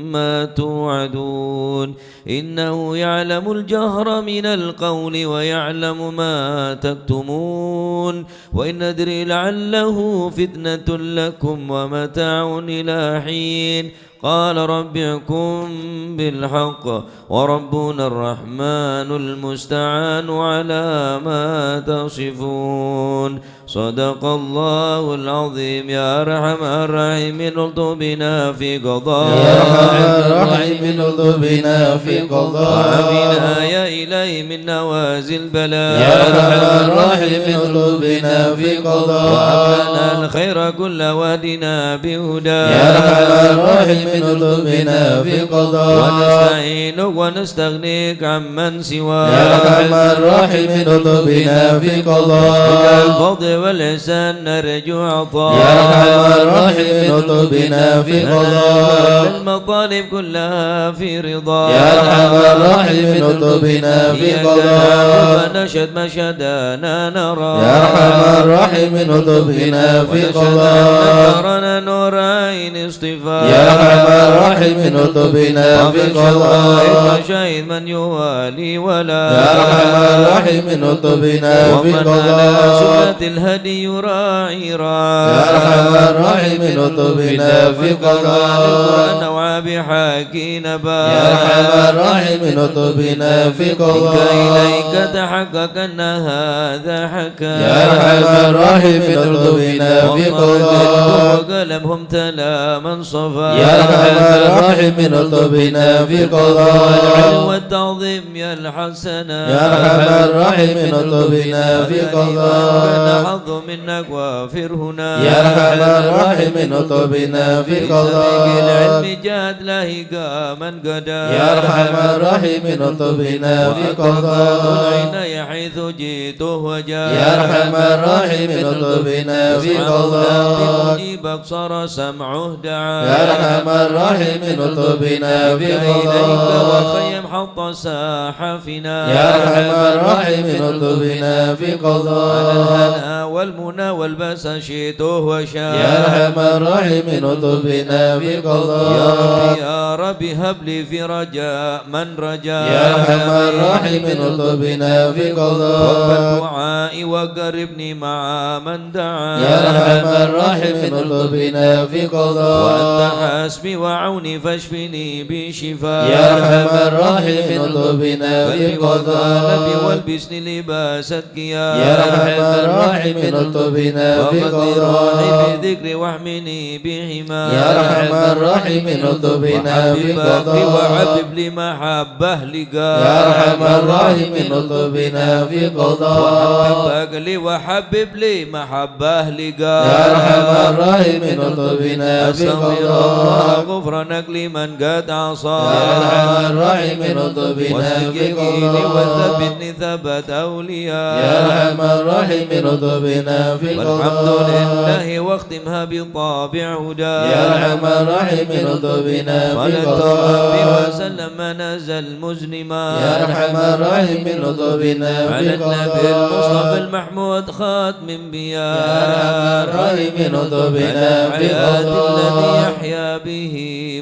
ما توعدون إنه يعلم الجهر من القول ويعلم ما تكتمون وإن أدري لعله فتنة لكم ومتاع إلى حين قال رب احكم بالحق وربنا الرحمن المستعان على ما تصفون صدق الله العظيم يا أرحم الراحمين الطف بنا في قضاء يا أرحم الراحمين الطف بنا في قضاء وعافنا يا إلهي من نوازل البلاء يا أرحم الراحمين الطف بنا في قضاء وهب لنا الخير كل وادنا بهدى يا أرحم الراحمين الطف بنا في قضاء ونستعينك ونستغنيك عمن سواك يا أرحم الراحمين الطف بنا في قضاء الفضل والإحسان نرجو عطاء يا أرحم الراحمين الطف بنا في قضاء المطالب كلها في رضا يا أرحم الراحمين الطف بنا في قضاء ونشهد مشهدنا نرى يا أرحم الراحمين الطف بنا في قضاء نورنا نور عين اصطفاء يا أرحم الراحمين الطف بنا في قضاء شهد من يوالي ولا يا أرحم الراحمين الطف بنا في ومن على قضاء سنة الهدي يراعي يا أرحم الراحمين الطف بنا في قضاء بحق نبات يا أرحم الراحمين اطبنا في منك قضاء إليك تحقق أن هذا حكا يا أرحم الراحمين اطبنا في قضاء وقلمهم تلا من صفا يا أرحم الراحمين اطبنا في العلم قضاء والتعظيم يا الحسنا يا أرحم الراحمين اطبنا في كان قضاء حظ منك وافر هنا يا أرحم الراحمين اطبنا في سبيك قضاء العلم جاد لاهقا من قدا يا أرحم الراحمين اطبنا في قضاء العناية حيث جئته وجاء يا أرحم الراحمين اطبنا في قضاء بمجيبك صار سمعه دعا يا أرحم الراحمين اطبنا في إليك قضاء وخيم حط ساحفنا يا أرحم الراحمين اطبنا في على قضاء الهنا والمنى والباس شئته وشاء يا أرحم الراحمين اطبنا في يا قضاء ربي يا ربي هب لي في رجاء من رجاء يا أرحم الراحمين اطبنا في قضاء الدعاء وقربني مع من دعا يا أرحم الراحمين اطبنا في وأنت قضاء حسبي وعوني فاشفني بشفاء يا أرحم الراحمين اطبنا في نبي قضاء والبسني لباس القيام يا أرحم الراحمين اطبنا في وقد قضاء روحي بذكري واحمني بحما يا أرحم الراحمين اطبنا في قضاء وعبب لي محبه لقاء يا أرحم الراحمين اطبنا في قضاء وحبب لي وحبب لي محبه لقاء يا أرحم الراحمين اطبنا في أستغفر الله قضاء غفرانك لمن قد عصى يا أرحم الراحمين اطبنا في واستقيني قضاء وثبتني ثبت أولياء يا أرحم الراحمين اطبنا في والحمد قضاء لله واختمها بطابع هدى يا أرحم الراحمين اطبنا في صلى قضاء الله وسلم ما نزل مزنما يا أرحم الراحمين اطبنا على في النبي المصطفى قضاء المحمود خاتم يا انبياء أرحم الراحمين على اطبنا في الحياة الذي قضاء يحيا به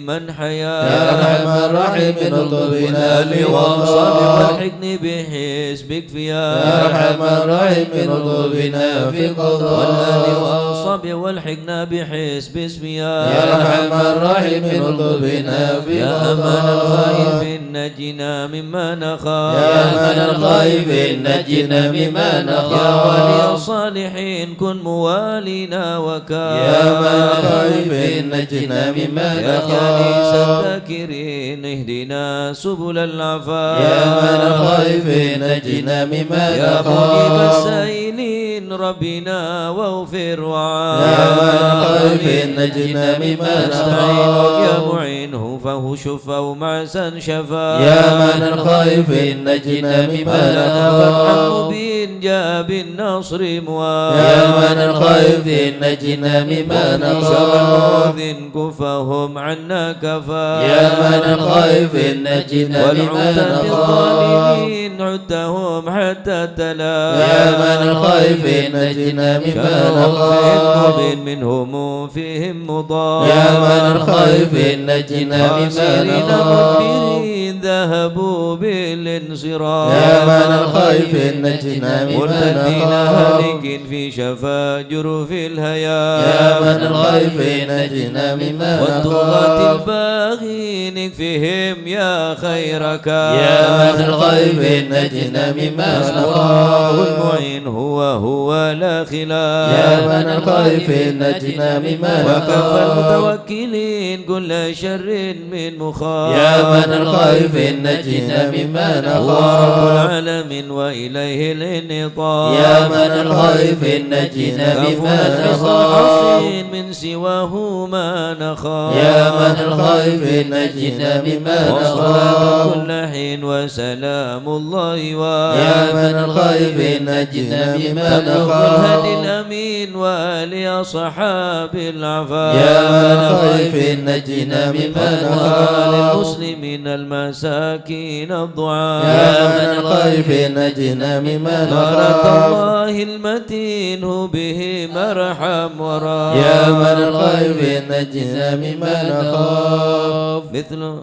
من حيا يا أرحم الراحمين اطبنا في والآل والصحب قضاء والحقن بحسبك فيا يا أرحم الراحمين اطبنا في والآل قضاء والصحب والحقن بحسب اسميا يا أرحم الراحمين اطبنا في يا أمان قضاء الخائف نجنا مما نخاف يا أمان الخائف نجنا مما يا نخاف ولي الصالحين كن موالينا وكاف يا أمان الخائف نجنا مما يا جليس نخاف الذاكرين اهدنا سبل العفاف يا أمان الخائف نجنا مما يا مجيب نخاف السائلين ربنا واغفر وعاف يا أمان الخائف نجنا مما نستعينك يا نخاف معينه فهو شفا معسا شفا يا أمان الخائف نجنا مما فتحا نخاف مبين جاء بالنصر مواب يا أمان الخائف نجنا مما شر نخاف المؤذن كفهم عنا كفا يا أمان الخائف نجنا مما والعتاة نخاف الظالمين عدتهم حتى تلا يا أمان الخائف نجنا مما شرهم فيهم نخاف مبين منهم فيهم مضاف يا أمان الخائف نجنا مما خاسرين نخاف مدبرين ذهبوا بالانصراف يا أمان الخائف نجنا مما والذين نخاف هالك في شفا جرف الهيا يا أمان الخائف نجنا مما والطغاة نخاف الباغين اكفهم يا خيرك يا أمان الخائف نجنا مما الله نخاف المعين هو لا خلاف يا أمان الخائف نجنا مما وكفى نخاف المتوكلين كل شر من مخاف يا أمان الخائف نجنا مما هو رب نخاف العالمين وإليه الانطاف يا أمان الخائف نجنا مما كفوا نخاف من سواه ما نخاف يا أمان الخائف نجنا مما وصلاة نخاف كل حين وسلام الله يا أمان الخائف نجنا مما تبلغ الهدي نخاف الأمين وآل أصحاب العفاف يا أمان الخائف نجنا مما نخاف للمسلمين المساكين الضعاف يا أمان الخائف نجنا مما غارة نخاف الله المتين هو به مرحم وراء يا أمان الخائف نجنا مما نخاف مثل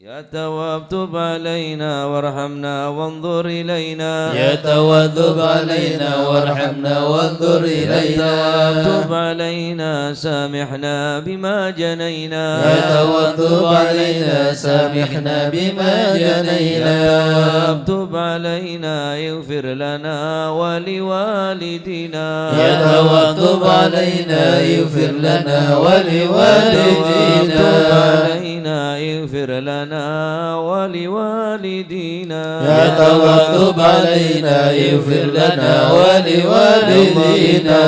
يا تواب تب علينا وارحمنا وانظر إلينا يا تواب تب علينا وارحمنا وانظر إلينا يا تواب تب علينا سامحنا بما جنينا يا تواب تب علينا سامحنا بما جنينا يا تواب تب علينا اغفر لنا ولوالدينا يا تواب تب علينا اغفر لنا ولوالدينا اغفر لنا ولوالدينا يا تواب تب علينا اغفر لنا ولوالدينا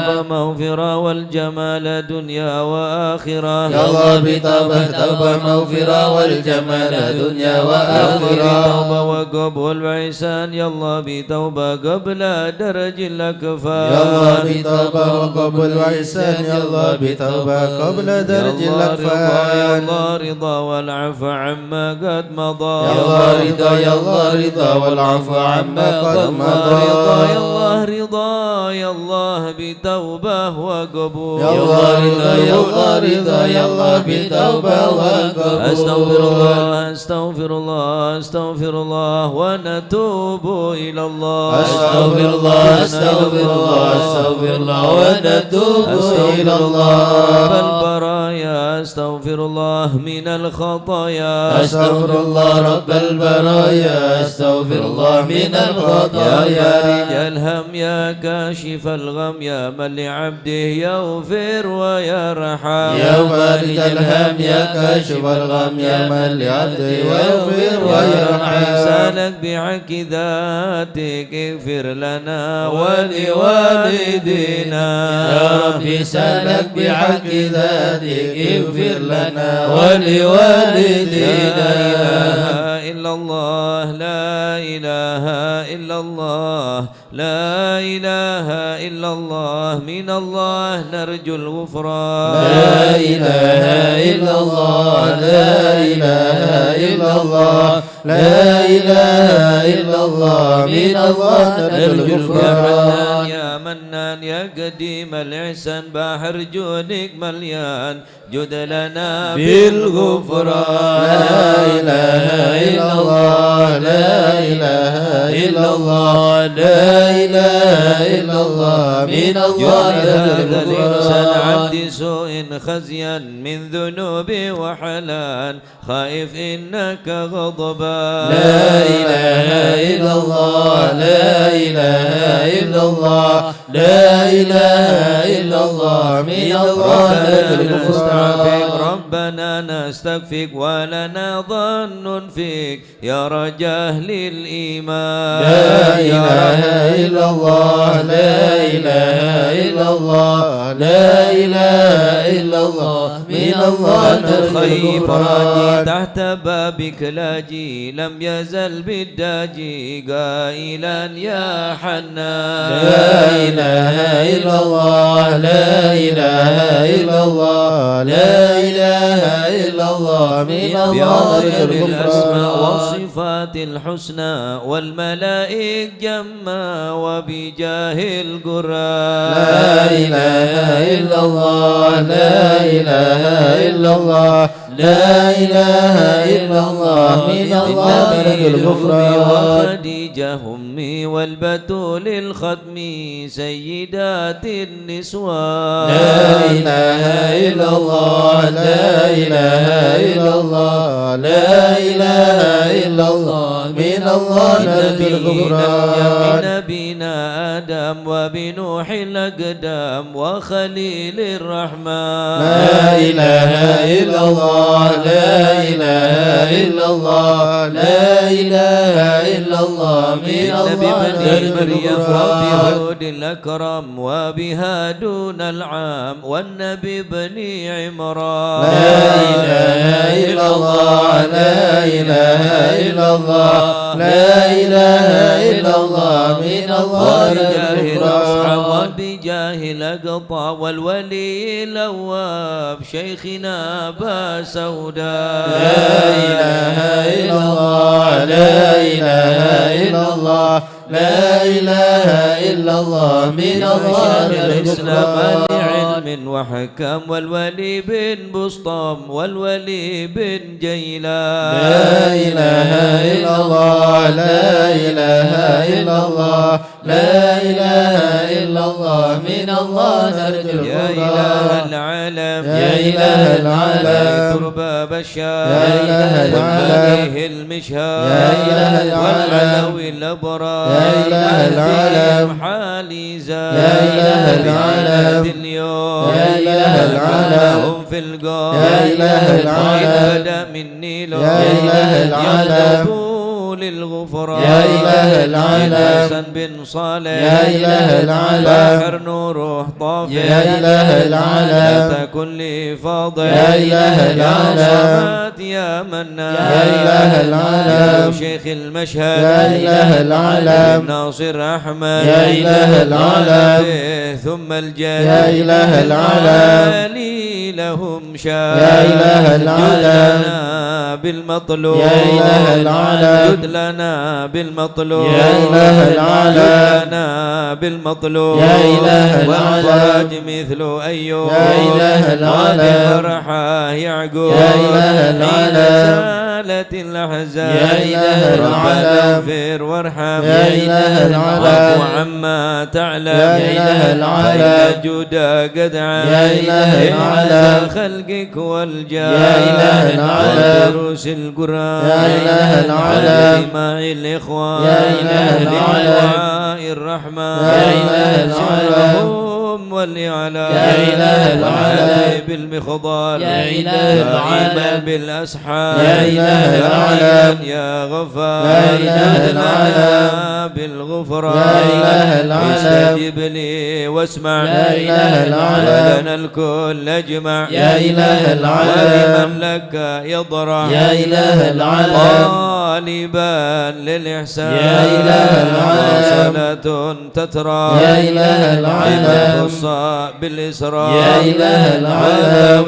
توبة مغفرة والجمال دنيا وآخرة يا الله بتوبة توبة مغفرة والجمال دنيا وآخرة توبة وقبول وإحسان يا الله بتوبة قبل درج الأكفان يا الله بتوبة وقبول وإحسان يا الله بتوبة قبل درج يا الأكفان الله رضا والعفو عما قد مضى يا الله رضا يا الله رضا والعفو عما قد مضى يا الله رضا يا الله بتوبة وقبول يا الله رضا يا الله رضا يا الله بتوبة وقبول أستغفر الله أستغفر الله أستغفر الله ونتوب إلى الله أستغفر الله أستغفر الله أستغفر الله ونتوب إلى الله البرايا أستغفر الله من الخطايا أستغفر الله رب البرايا أستغفر الله من الخطايا يا فارج الهم يا كاشف الغم يا من لعبده يغفر ويرحم يا فارج الهم يا كاشف الغم يا من لعبده يغفر ويرحم سالك بعك ذاتك اغفر لنا ولوالدينا يا ربي سالك بعك ذاتك اغفر لنا ولوالدينا إلا الله لا إله إلا الله لا إله إلا الله من الله نرجو الغفران لا إله إلا الله لا إله إلا الله لا إله إلا الله من الله نرجو الغفران يا منان يا قديم الإحسان بحر جودك مليان جد لنا بالغفران لا إله إلا الله لا إله إلا الله لا إله إلا الله من الله هذا نرجو الإنسان الغفران عبد سوء خزيا من ذنوب وحلال خائف إنك غضبان لا إله إلا الله لا إله إلا الله لا إله إلا الله من الله نرجو الغفران ربنا نستغفرك ولنا ظن فيك يا رجاه للإيمان لا إله إلا الله لا إله إلا الله لا إله إلا الله من الله نرجو الغفران تحت بابك لاجي لم يزل بالداجي قائلا يا حنان لا إله إلا الله لا إله إلا الله لا إله إلا الله من الله بأفضل الأسماء الغفران والصفات الحسنى والملائك جمّا وبجاه القرآن لا إله إلا الله لا إله إلا الله لا إله إلا الله من الله نرجو الغفران وخديجة أمي والبتول الختم سيدات النسوان لا إله إلا الله لا إله إلا الله لا إله إلا الله من الله نرجو الغفران نبينا آدم وبنوح الأقدام وخليل الرحمن لا إله إلا الله لا إله إلا الله لا إله إلا الله من الله نرجو الغفران وبهود الأكرم وبها دون العام والنبي بن عمران لا إله إلا الله لا إله إلا الله لا إله إلا الله من الله نرجو الغفران وبجاه الأقطى والولي الأواب شيخنا أبا سوداء لا إله إلا الله لا إله إلا الله لا إله إلا الله من الله نرجو الغفران عاصم وحكم والولي بن بسطام والولي بن جيلان. لا إله إلا الله لا إله إلا الله لا إله إلا الله من الله نرجو يا إله العالم يا إله العالم ترباب الشام يا إله العالم المشهاد يا إله العالم والعلوي الأبرار يا إله العالم حالي زاد يا إله العالم اليوم يا إله العالم هم في القار يا إله العالم بدا مني لو يا إله العالم للغفران يا إله العالم حسن بن صالح يا إله العالم بحر نوره طافح يا إله العالم لا تكن لي فاضل يا إله العالم يا صمد يا منان يا إله العالم يا شيخ المشهد يا إله العالم ناصر أحمد يا إله العالم ثم الجد يا إله العالم لي لهم شان يا إله العالم بالمطلوب يا إله العالم جد لنا بالمطلوب يا إله العالم جد لنا بالمطلوب يا إله العالم والفرج مثل أيوب يا إله العالم فرحة يعقوب يا إله العالم زالت الأحزان يا إله العالم اغفر وارحم يا إله العالم واعف عما تعلم يا إله العالم فإن جودا قد عام يا إله العالم خلقك والجاه يا إله العالم ودروس القرآن يا إله العالم واجتماع الإخوان يا إله العالم الرحمن يا إله العالم والإعلام يا إله العالم بالمخضر يا إله العالم بالأسحار يا إله العالم يا غفار يا إله العالم بالغفران يا إله العالم استجب لي واسمع يا إله العالم ولنا الكل أجمع يا إله العالم ولمن لك يضرع يا إله العالم طالبا للإحسان يا إله العالم صلاة تترى يا إله العالم بالإسراء يا إله العالم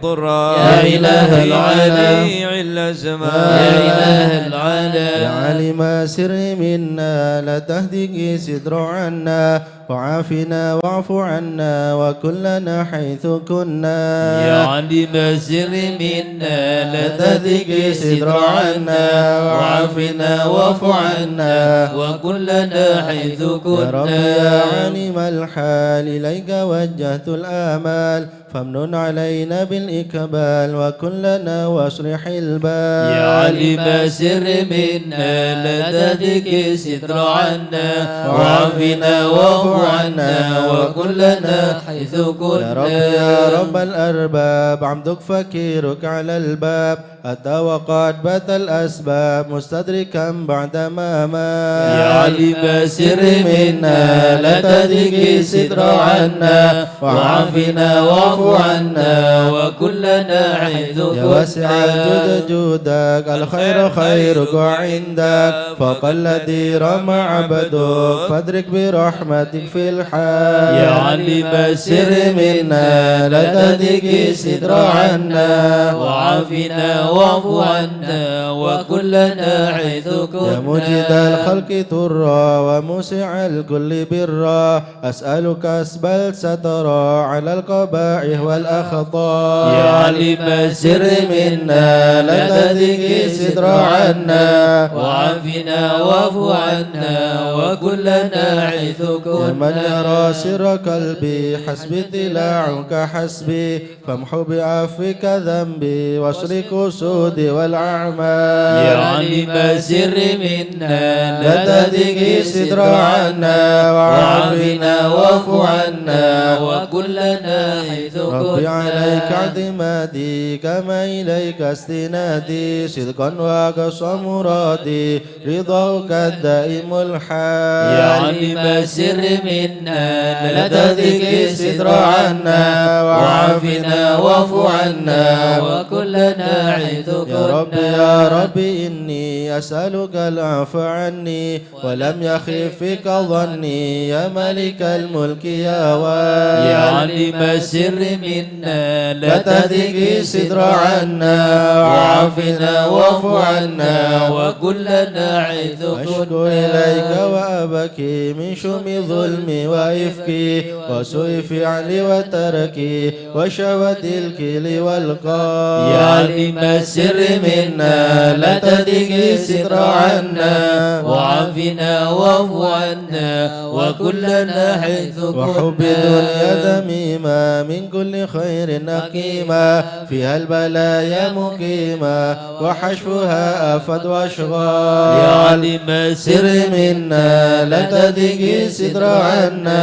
ضرا يا إله العالم جميع الأزمان يا إله العالم يا عالم سر منا لا تهدك ستر عنا وعافنا واعف عنا وكلنا حيث كنا يا علم السر منا لا تهدك ستر عنا وعافنا واعف عنا وكلنا حيث يا رب كنا يا عالم الحال إليك وجهت الآمال فامنن علينا بالإقبال وكلنا واصلح البال يا علم السر منا لا تهدك ستر عنا وعافنا واعف عنا وكلنا حيث كنا يا رب الأرباب عبدك فكيرك على الباب أتى وقد بات الأسباب مستدركا بعدما مات يا علم السر منا لا تهدك ستر عنا وعافنا واعف عنا وكلنا حيث يا كنا واسع الجود جودك الخير خيرك وعندك فوق الذي رمى عبدك فادرك برحمتك في الحال يا علم السر منا لا تهدك ستر عنا وعافنا واعف عنا وكلنا حيث يا كنا مجد الخلق ترى وموسع الكل برا أسألك أسبل سترى على القبائح والأخطاء يا علم السر منا لا تهدك ستر عنا وعافنا واعف عنا وكلنا حيث يا من كنا يرى سر قلبي حسبي اطلاعك حسبي فامحو بعفوك ذنبي واشرك سودي والأعمال يا علم السر منا لا تهدك ستر عنا وعافنا واعف عنا وكلنا حيث ربي عليك كنا اعتمادي كما إليك استنادي صدقا وأقصى مرادي رضاك الدائم الحال يا علم السر منا لا تهدك ستر عنا وعافنا واعف عنا وكلنا حيث يا رب كنا يا رب إني أسألك العفو عني ولم يخف فيك ظني يا ملك الملك يا والي يا علم السر منا لا تهدك صدر عنا وعافنا واعف عنا وكلنا حيث أشكو إليك وأبكي من شؤم ظلمي وإفكي وسوء فعلي وتركي وشوة الكيل والقال يا علم السر منا لا تهدك صدر عنا وعافنا واعف عنا وكلنا حيث وحب الدنيا ذميمة من كل خير نقيمة فيها البلايا مقيمة وحشفها آفات وأشغال يا علم السر منا لا تهدك صدر عنا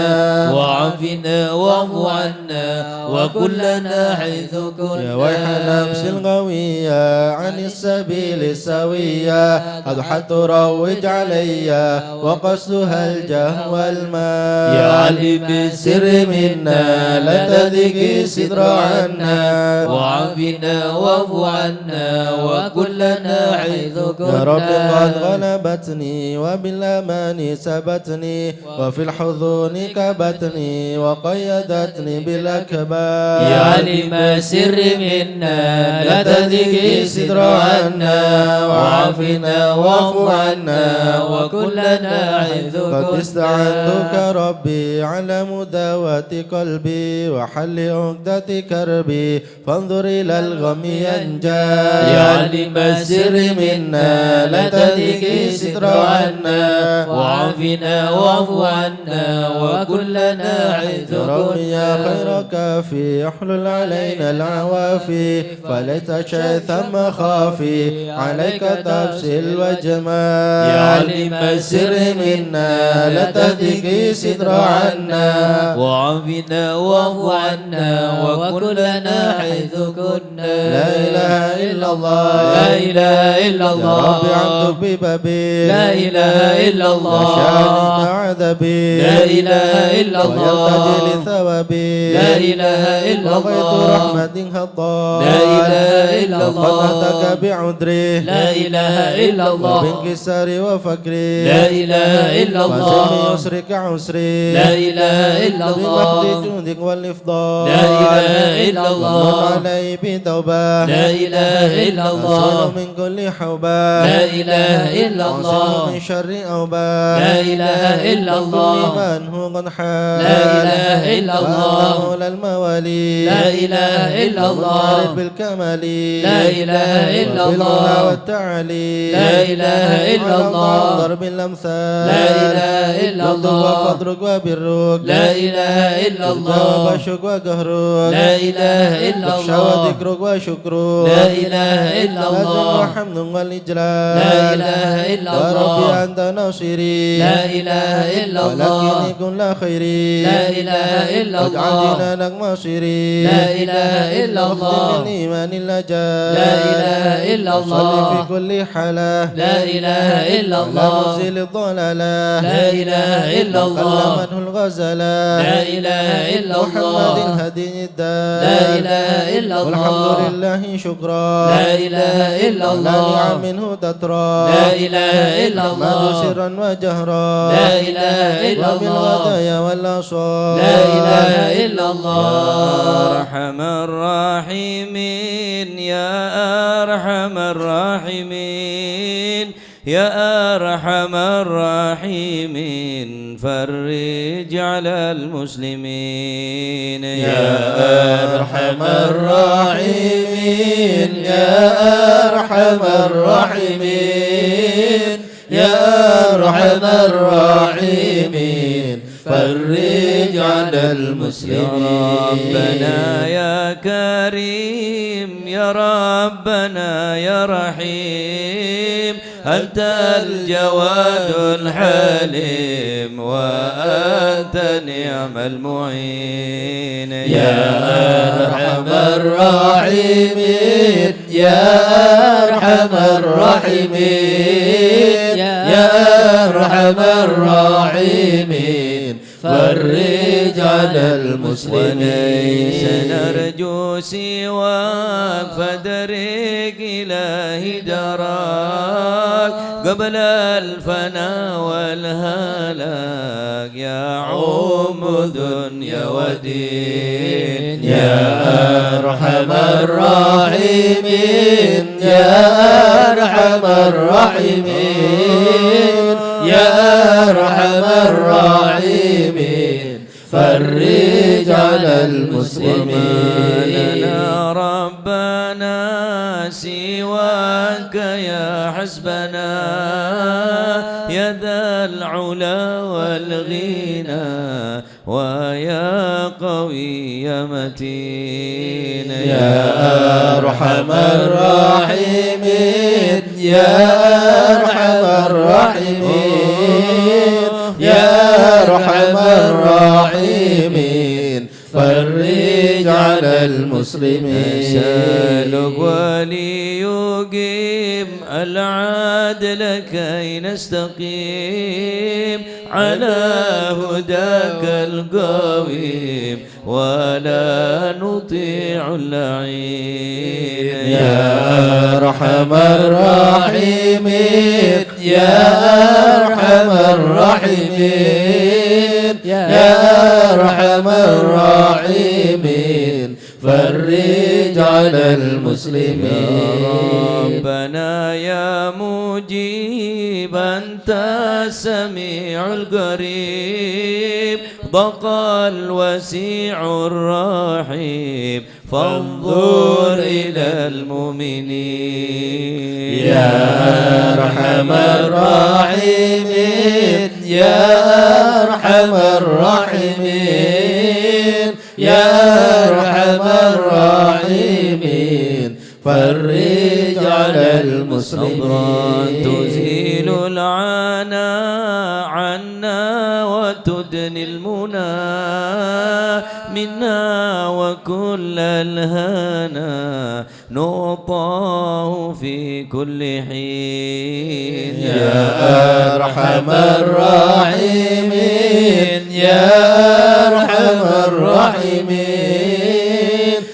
وعافنا واعف عنا وكلنا حيث كنا يا ويح نفس الغوية عن السبيل السوية أضحت تروج علي وقصدها الجاه والمال يا علم السر منا لا تهدك صدر عنا وعافنا واعف عنا وكلنا حيث يا رب قد كنا غلبتني وبالأمان سبتني وفي الحزن كبتني وقيدتني بالأكباد يا علم السر منا لا تهدك صدر عنا وعافنا واعف عنا وكلنا حيث قد كنا استعنتك ربي على مداواة قلبي وحل عقدة كربي فانظر إلى الغم ينجى يا علم السر منا لا تهدك صدر عنا وعافنا واعف عنا وكلنا حيث يا ربي يا كنا خير كافي احلل علينا العوافي فليس شيء ثم خافي عليك تبسل وجمال يا علم السر منا لا تهدك صدر عنا وعافنا واعف عنا وكلنا حيث كنا لا إله إلا الله لا إله إلا يا الله ربي عبدك ببابي لا إله إلا الله شانك عذبي لا إله إلا الله ويرتجي لثوابي لا إله إلا وغيث الله رحمة هطال لا إله إلا الله وقنتك بعذري لا إله إلا الله وبانكساري وفكري لا إله إلا وسلم الله يسرك عسري لا إله إلا الله بمجد جودك والإفضال لا إله إلا الله ومن علي بتوبة لا إله إلا الله أصول من كل حوبة لا إله إلا وأصول الله من شر أوبة لا إله إلا الله كل من هو قد حال لا إله إلا الله وأنه للموالي لا إله إلا الله والمنفرد بالكمال لا إله إلا وبالعلا الله والتعالي لا إله إلا على الله ضرب الأمثال لا إله إلا جودك الله وفضلك وبرك لا إله إلا الله وبشك وقهرك لا إله إلا وخشى الله وذكرك وشكرك لا إله إلا لازم الله وحمد والإجلال لا إله إلا يا ربي الله أنت ناصري لا إله إلا ولكن الله يكن لا خيري لا إله إلا واجعل الله جنانك مصيري لا إله إلا الله واختم الإيمان اللجا لا إله إلا الله صل في كل حالة لا إله إلا على الله مزيل الضلالة لا إله إلا الله قلمته الغزلة لا إله إلا محمد الله هدي الدار لا إله إلا والحمد الله لله شكرا لا إله إلا على الله نعم منه تترى لا إله إلا أحمد الله سرا وجهرا لا إله إلا الله وبالغدايا والأصال لا إله إلا الله أرحم الراحمين يا أرحم الراحمين يا أرحم الراحمين فرج على المسلمين يا أرحم الراحمين يا أرحم الراحمين يا أرحم الراحمين فرج على المسلمين ربنا يا كريم يا ربنا يا رحيم أنت الجواد الحليم وأنت نعم المعين يا أرحم الراحمين يا أرحم الراحمين يا أرحم الراحمين فرج على المسلمين وليس نرجو سواك فدرك إلهي دراك قبل الفنا والهلاك يا عم دنيا ودين يا أرحم الراحمين يا أرحم الراحمين يا أرحم الراحمين فرج على المسلمين لنا ربنا سواك يا حسبنا يا ذا العلا والغنى ويا قوي يا متين يا أرحم الراحمين يا أرحم الراحمين يا أرحم الراحمين فرج على المسلمين نسألك وليقيم العدل كي نستقيم على هداك القويم ولا نطيع اللعين يا أرحم الراحمين يا أرحم الراحمين يا أرحم الراحمين فرج على المسلمين ربنا يا مجيب أنت السميع القريب ضاق الوسيع الرحيم فانظر إلى المؤمنين يا أرحم الراحمين يا أرحم الراحمين يا أرحم الراحمين فرج على المسلمين تزيل العنا عنا وتدني المنى منا وكل الهنا نعطاه في كل حين يا أرحم الراحمين يا أرحم الراحمين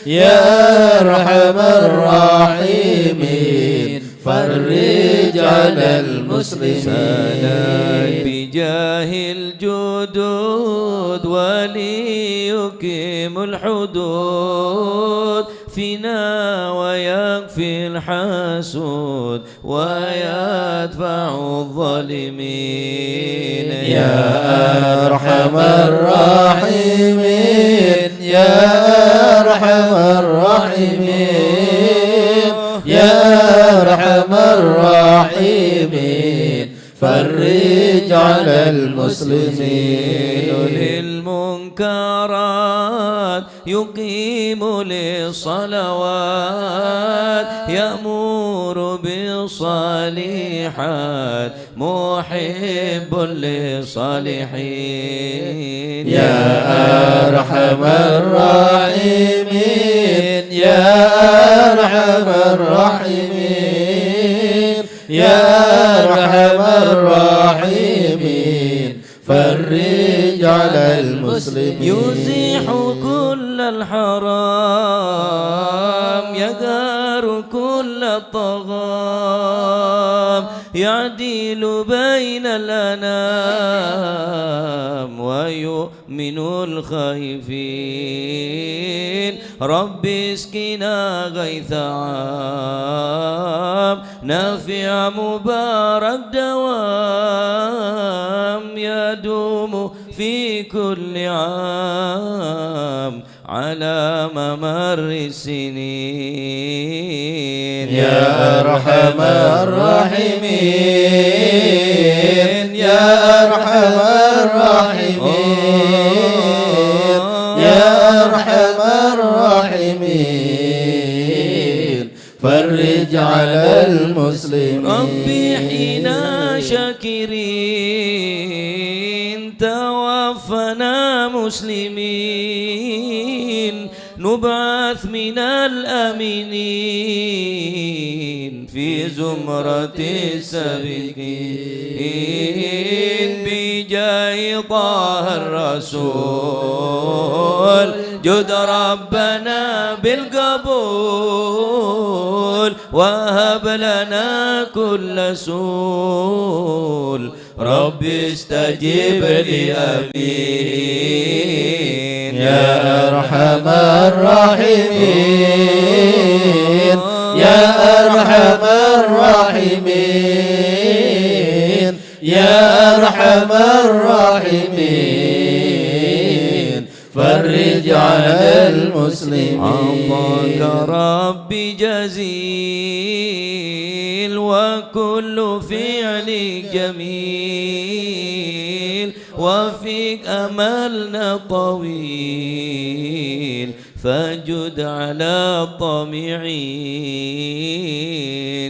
يا أرحم الراحمين فرج على المسلمين بجاه الجدود وليقيم الحدود فينا ويكفي الحسود ويدفع الظالمين يا أرحم الراحمين يا أرحم الراحمين يا أرحم الراحمين فرج على المسلمين للمنكرات يقيم للصلوات يأمر بالصالحات محب للصالحين يا أرحم الراحمين يا أرحم الراحمين يا أرحم الراحمين فرج على المسلمين يزيح كل الحرام يقهر كل الطغام يعدل بين الأنام ويؤمن الخائفين رب اسقنا غيث عام نافع مبارك دوام يدوم في كل عام على ممر السنين يا أرحم الراحمين يا أرحم الراحمين يا أرحم الراحمين فرج على المسلمين ربي حين شاكرين توفنا مسلمين نبعث من الآمنين في زمرة السابقين بجاه طه الرسول جد ربنا بالقبول وهب لنا كل سول ربي استجب لي آمين يا أرحم الراحمين يا أرحم الراحمين يا أرحم الراحمين فرج على المسلمين عطاك ربي جزيل وكل فعل جميل وفيك أملنا طويل فجد على الطامعين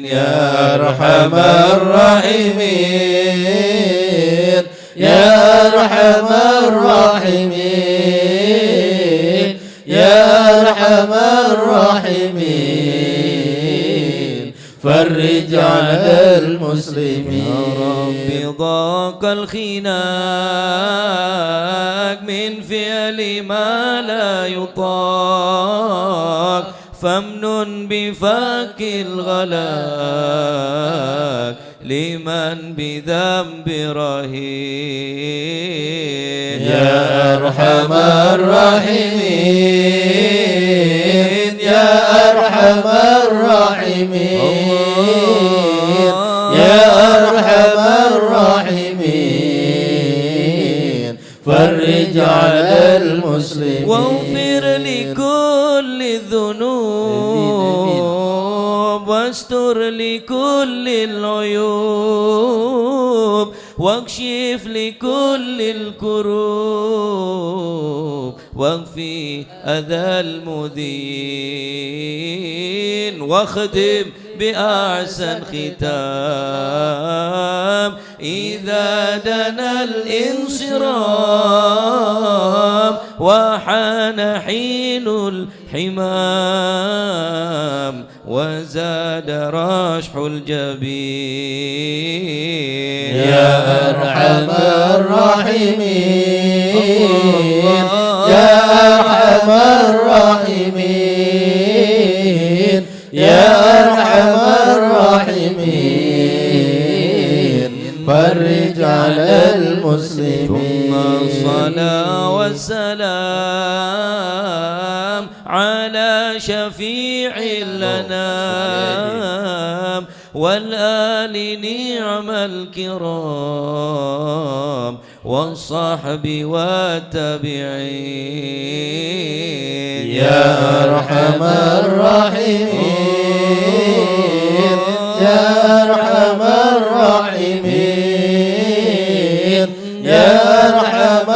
يا أرحم الراحمين يا أرحم الراحمين يا أرحم الراحمين فرج على المسلمين يا رب ضاق الخناق من فعل ما لا يطاق فامنن بفك الغلاك لمن بذنب رهين يا أرحم الراحمين يا أرحم الراحمين يا أرحم الراحمين فرج على المسلمين واغفر لكل الذنوب واستر لكل العيوب واكشف لكل الكروب واكفي أذى المذين واخدم بأحسن ختام إذا دنا الانصرام وحان حين الحمام وزاد رشح الجبين يا أرحم الراحمين يا أرحم الراحمين يا أرحم الراحمين فرج على المسلمين ثم الصلاة والسلام على شفيع الأنام والآل نعم الكرام والصحب والتابعين يا أرحم الراحمين يا أرحم الراحمين يا أرحم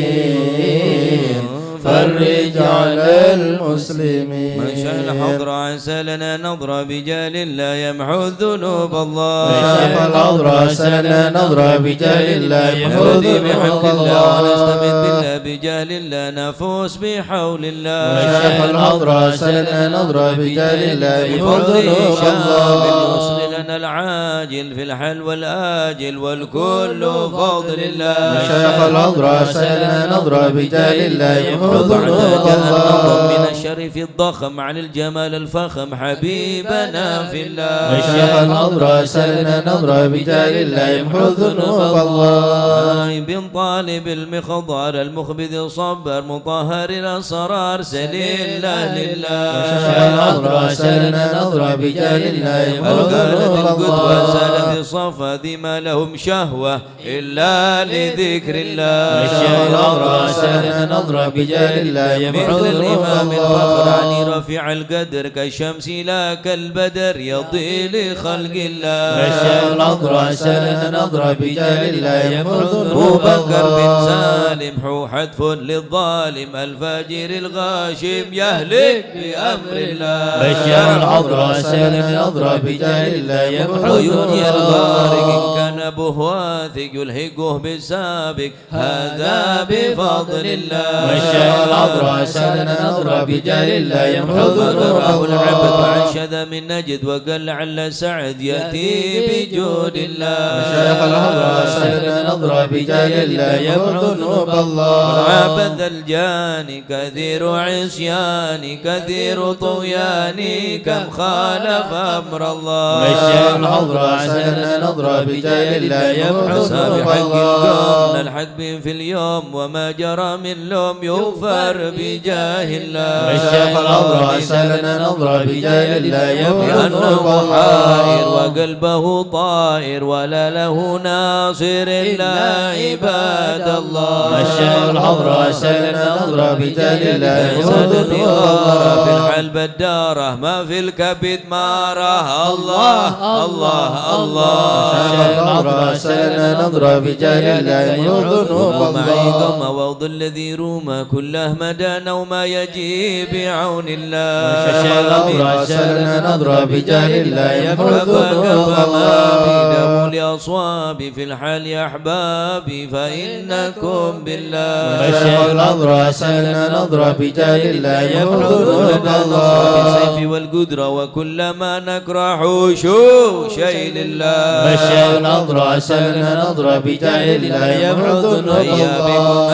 الراحمين فرج على المسلمين مشى الحضر عسى لنا نظرة بجال لا يمحو الذنوب الله مشى الحضر عسى لنا نظرة بجال لا يمحو الذنوب الله ونستمد بالله بجال الله نفوس بحول الله مشى الحضر عسى لنا نظرة بجال لا يمحو الذنوب الله باليسر لنا العاجل في الحل والآجل والكل فضل الله مشايخ الحضر عسى لنا نظرة بجال لا يمحو الذنوب الله من الله الشرف الضخم عن الجمال الفخم حبيبنا في الله مشايخ الحضر عسى لنا نظرة بجال لا يمحو الذنوب الله بن طالب المخضر المخبذ الصبر مطهر الأسرار سليل لله مشايخ الحضر عسى لنا نظرة بجال لا يمحو الذنوب القدوة سالت الله الصفا ذي ما لهم شهوة إلا لذكر الله مشايخ الحضر عسى لنا نظرة بجال لا يمحو مثل الذنوب الإمام الله الفخراني رفيع القدر كالشمس لا كالبدر يضي لخلق الله مشايخ الحضر عسى لنا نظرة بجال لا يمحو أبو الذنوب بكر بن الله سالم حو حتف للظالم الفاجر الغاشم يهلك بأمر الله بشر الحضر عسى لنا نظرة بجال لا يمحو وينجي الغارق إن كان قلبه واثق يلهقه بالسابق هذا بفضل الله. والشيخ العذراء سالنا نظرة بجاه الله يمحو ذنوبه العبد وعنشذ من نجد وقال لعل سعد يأتي بجود الله. والشيخ العذراء سالنا نظرة بجاه الله يمحو ذنوب الله. عبد الجاني كثير عصياني كثير طغياني كم خالف أمر الله. والشيخ العذراء سالنا نظرة بجاه الله يمحو ذنوب الله. الحق في اليوم وما جرى من لوم يغفر بجاه الله. والشيخ العذراء سالنا نظرة بجاه الله يمحو ذنوب لأنه الله. حائر وقلبه طائر ولا له ناصر إلا عباد الله. والشيخ العذراء سالنا نظرة بجاه الله يمحو ذنوب في الله. الحلب الدارة ما في الكبد ماره الله الله الله. والشيخ العذراء سالنا نظرة بجاه الله يمحو ذنوب ومعيكم الله. ووض الذي روما كله مدانا وما يجي بعون الله. والشيخ العذراء سالنا نظرة بجاه الله يمحو ذنوب الله. لأصوابي في الحال يا أحبابي فإنكم بالله. والشيخ العذراء سالنا نظرة بجاه الله يمحو ذنوب الله. بالسيف والقدرة وكل ما نكره شو شيء لله. والشيخ العذراء سالنا نظرة بجاه الله يمحو ذنوب الله.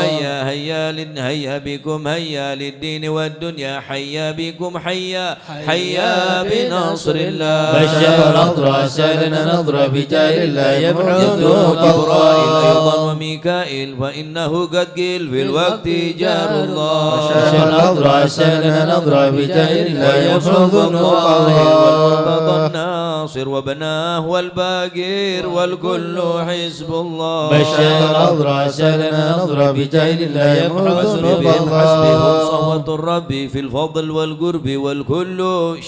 هيا بكم هيا للدين والدنيا حيا بكم حيا حيا بنصر الله. والشيخ العذراء سالنا نظرة بجاه الله يمحو ذنوب جبرائيل الله. أيضا وميكائيل فإنه قد قيل في الوقت جار الله. والشيخ العذراء سالنا نظرة بجاه الله يمحو ذنوب الله. الناصر وبناه والباقر والكل حزب الله. والشيخ العذراء سالنا نظرة بجاه الله يمحو ذنوب حسبهم الله. صوت الرب في الفضل والقرب والكل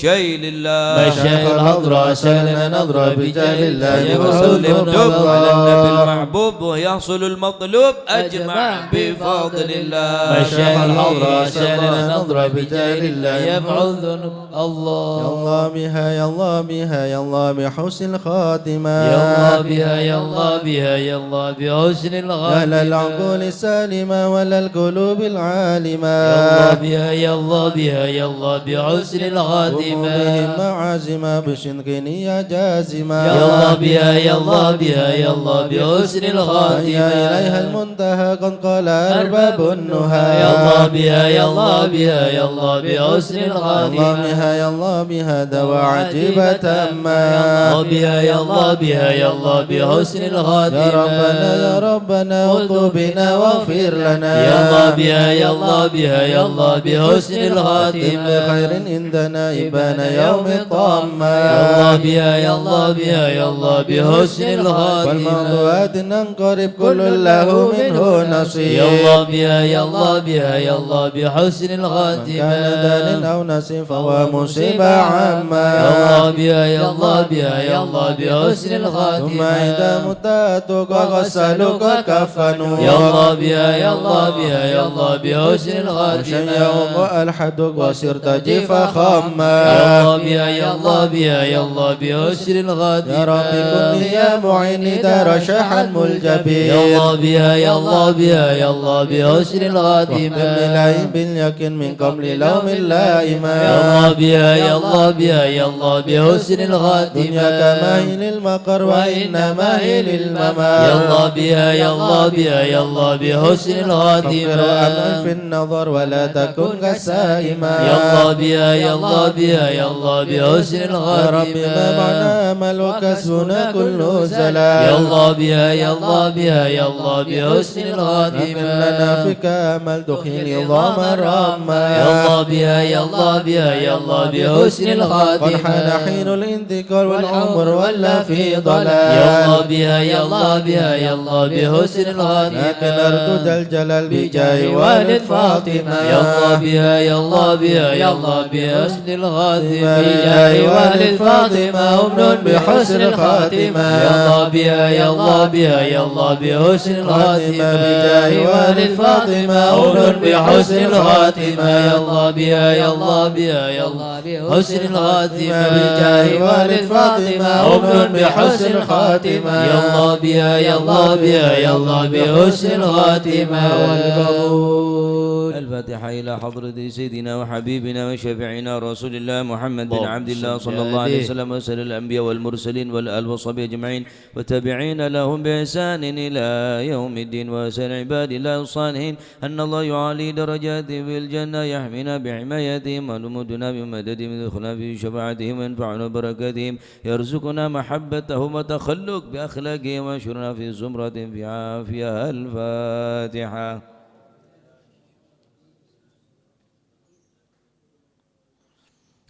شيء لله. والشيخ العذراء سالنا نظرة بجاه الله يمحو وسلم ذنوب دب على النبي الله. المحبوب ويحصل المطلوب أجمع بفضل الله. والشيخ العذراء سالنا نظرة بجاه الله يمحو ذنوب يا الله. الله بها يا الله بها يا الله بحسن الخاتمة. يا الله بها يا الله بها يا الله بحسن يا الخاتمة. للعقول السالمة ولا القلوب العالمة. يا الله بها يا الله بها يا الله بحسن بهم الخاتمة. معازمة بشنق نية جازمة. يا الله بها يا الله بها يا الله بحسن يا الخاتمة. إليها المنتهى قد قال أرباب النهى. يا الله بها يا الله بها يا الله بحسن يا الله الخاتمة. بها يا الله بها دواء عجيبة تامة. يا الله بها يا الله بها يا الله بحسن الخاتمة. يا ربنا يا ربنا اطلب بنا واغفر لنا. يا الله بها يا الله بها يا الله بحسن الخاتمة. بخير عندنا إبان يوم الطامة. يا الله بها يا الله بها يا الله بحسن الخاتمة. والموضوعات ننقرب كل له منه نصيب. يا الله بها يا الله بها يا الله بحسن كان الخاتمة. دال أو نصيب فهو مصيبة عامة. يا الله بها يا الله بها يا الله بحسن الخاتمة. ثم إذا متاتك وغسلوك كفنوا. يا الله بها يا الله بها يا الله بحسن الخاتمة. وشيعوك وألحدك وصرت جيف يا خما. الله بها يا الله بها يا الله بحسن الخاتمة. يا رب كن لي يا معيني دار شحن ملجبين. يا الله بها يا الله بها يا الله بحسن الخاتمة. بالله باليقين من قبل لوم اللائمة. يا الله بها يا الله بها يا الله بحسن الخاتمة. دنيا كماهل المقر وإنما هي للممات. يا الله بها يا الله بها يا الله بحسن الخاتمة. فاغفر أمل في النظر ولا تكن كالسائمة. يا الله بها يا الله بها يا الله بحسن يا الخاتمة. رب ما معنا أمل وكسبنا كل زلال. يا الله بها يا الله بها يا الله بحسن لكن الخاتمة. لنا فيك أمل دخيل نظام الرحمة. يا الله بها يا الله بها يا الله بحسن قد الخاتمة. حان حين الانتقال والعمر ولا في يا ضلال. الله بها يا الله بها يا الله بحسن لكن الخاتمة. أرجو ذا الجلال بجاه بجاه والد فاطمة يا الله بها يا الله بها يا الله بحسن الخاتمة بجاه والد فاطمة أمن بحسن الخاتمة يا الله بها يا الله بها يا الله بحسن الخاتمة بجاه والد فاطمة أمن بحسن الخاتمة يا الله بها يا الله بها يا الله بحسن الخاتمة بجاه والد فاطمة أمن بحسن الخاتمة يا الله بها يا الله بها يا الله بحسن الخاتمة والقبول. الفاتحة إلى حضرة سيدنا وحبيبنا وشفيعنا رسول الله محمد بن عبد الله صلى الله عليه وسلم وسائر الأنبياء والمرسلين والآل والصحبه أجمعين والتابعين لهم بإحسان إلى يوم الدين وسائر عباد الله الصالحين أن الله يعلي درجاتهم في الجنة يحمينا بحمايتهم ونمدنا بمددهم ويدخلنا في شفاعتهم وينفعنا بركاتهم يرزقنا محبتهم وتخلق بأخلاقهم ويشرنا في زمرة في عافية. الفاتحة.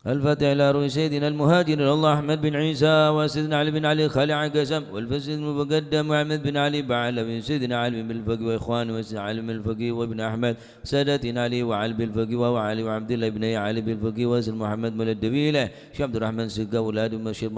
الفاتحة إلى روح سيدنا المهاجر الله أحمد بن عيسى وسيدنا علي بن علي خالع قسم والفسد المقدم وأحمد بن علي بعلى بن سيدنا علي بن الفقي وإخوانه وسيدنا علي بن الفقي وابن أحمد سادتنا علي وعلي بن الفقي وعلي وعبد الله بن علي بن الفقي وسيدنا محمد مولى الدبيلة شيخ عبد الرحمن سقا أولاد بشير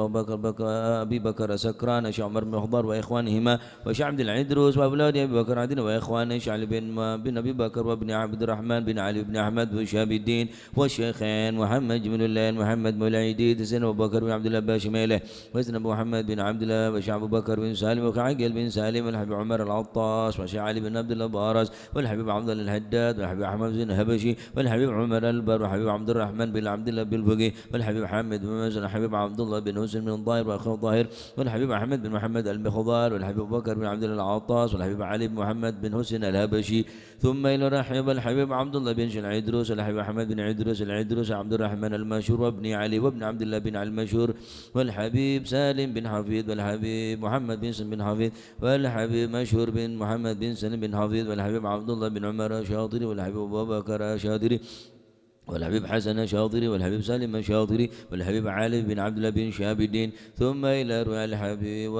أبي بكر سكران شيخ عمر بن خضر وإخوانهما وشيخ عبد العدروس وأولاد أبي بكر عدن وإخوانه شيخ علي بن أبي بكر وابن عبد الرحمن بن علي بن أحمد وشهاب الدين والشيخين محمد بن محمد مولى عيديد سيدنا أبو بكر بن عبد الله باشميله وسيدنا أبو محمد بن عبد الله وشيخ أبو بكر بن سالم وعقل بن سالم والحبيب عمر العطاس وشيخ علي بن عبد الله بارس والحبيب عبد الله الهداد والحبيب أحمد بن الهبشي والحبيب عمر البر والحبيب عبد الرحمن بن عبد الله بالفقي والحبيب حامد بن مازن والحبيب عبد الله بن حسن بن الظاهر وأخوه الظاهر والحبيب أحمد بن محمد البخضار والحبيب أبو بكر بن عبد الله العطاس والحبيب علي بن محمد بن حسن الهبشي ثم إلى رحب الحبيب عبد الله بن العدروس والحبيب أحمد بن العدروس عبد الرحمن المشهور وابن علي وابن عبد الله بن علي المشهور والحبيب سالم بن حفيظ والحبيب محمد بن سلم بن حفيظ والحبيب مشهور بن محمد بن سلم بن حفيظ والحبيب عبد الله بن عمر الشاطري والحبيب أبو بكر الشاطري والحبيب حسن شاطري والحبيب سالم شاطري والحبيب علي بن عبد الله بن شهاب الدين ثم إلى روح الحبيب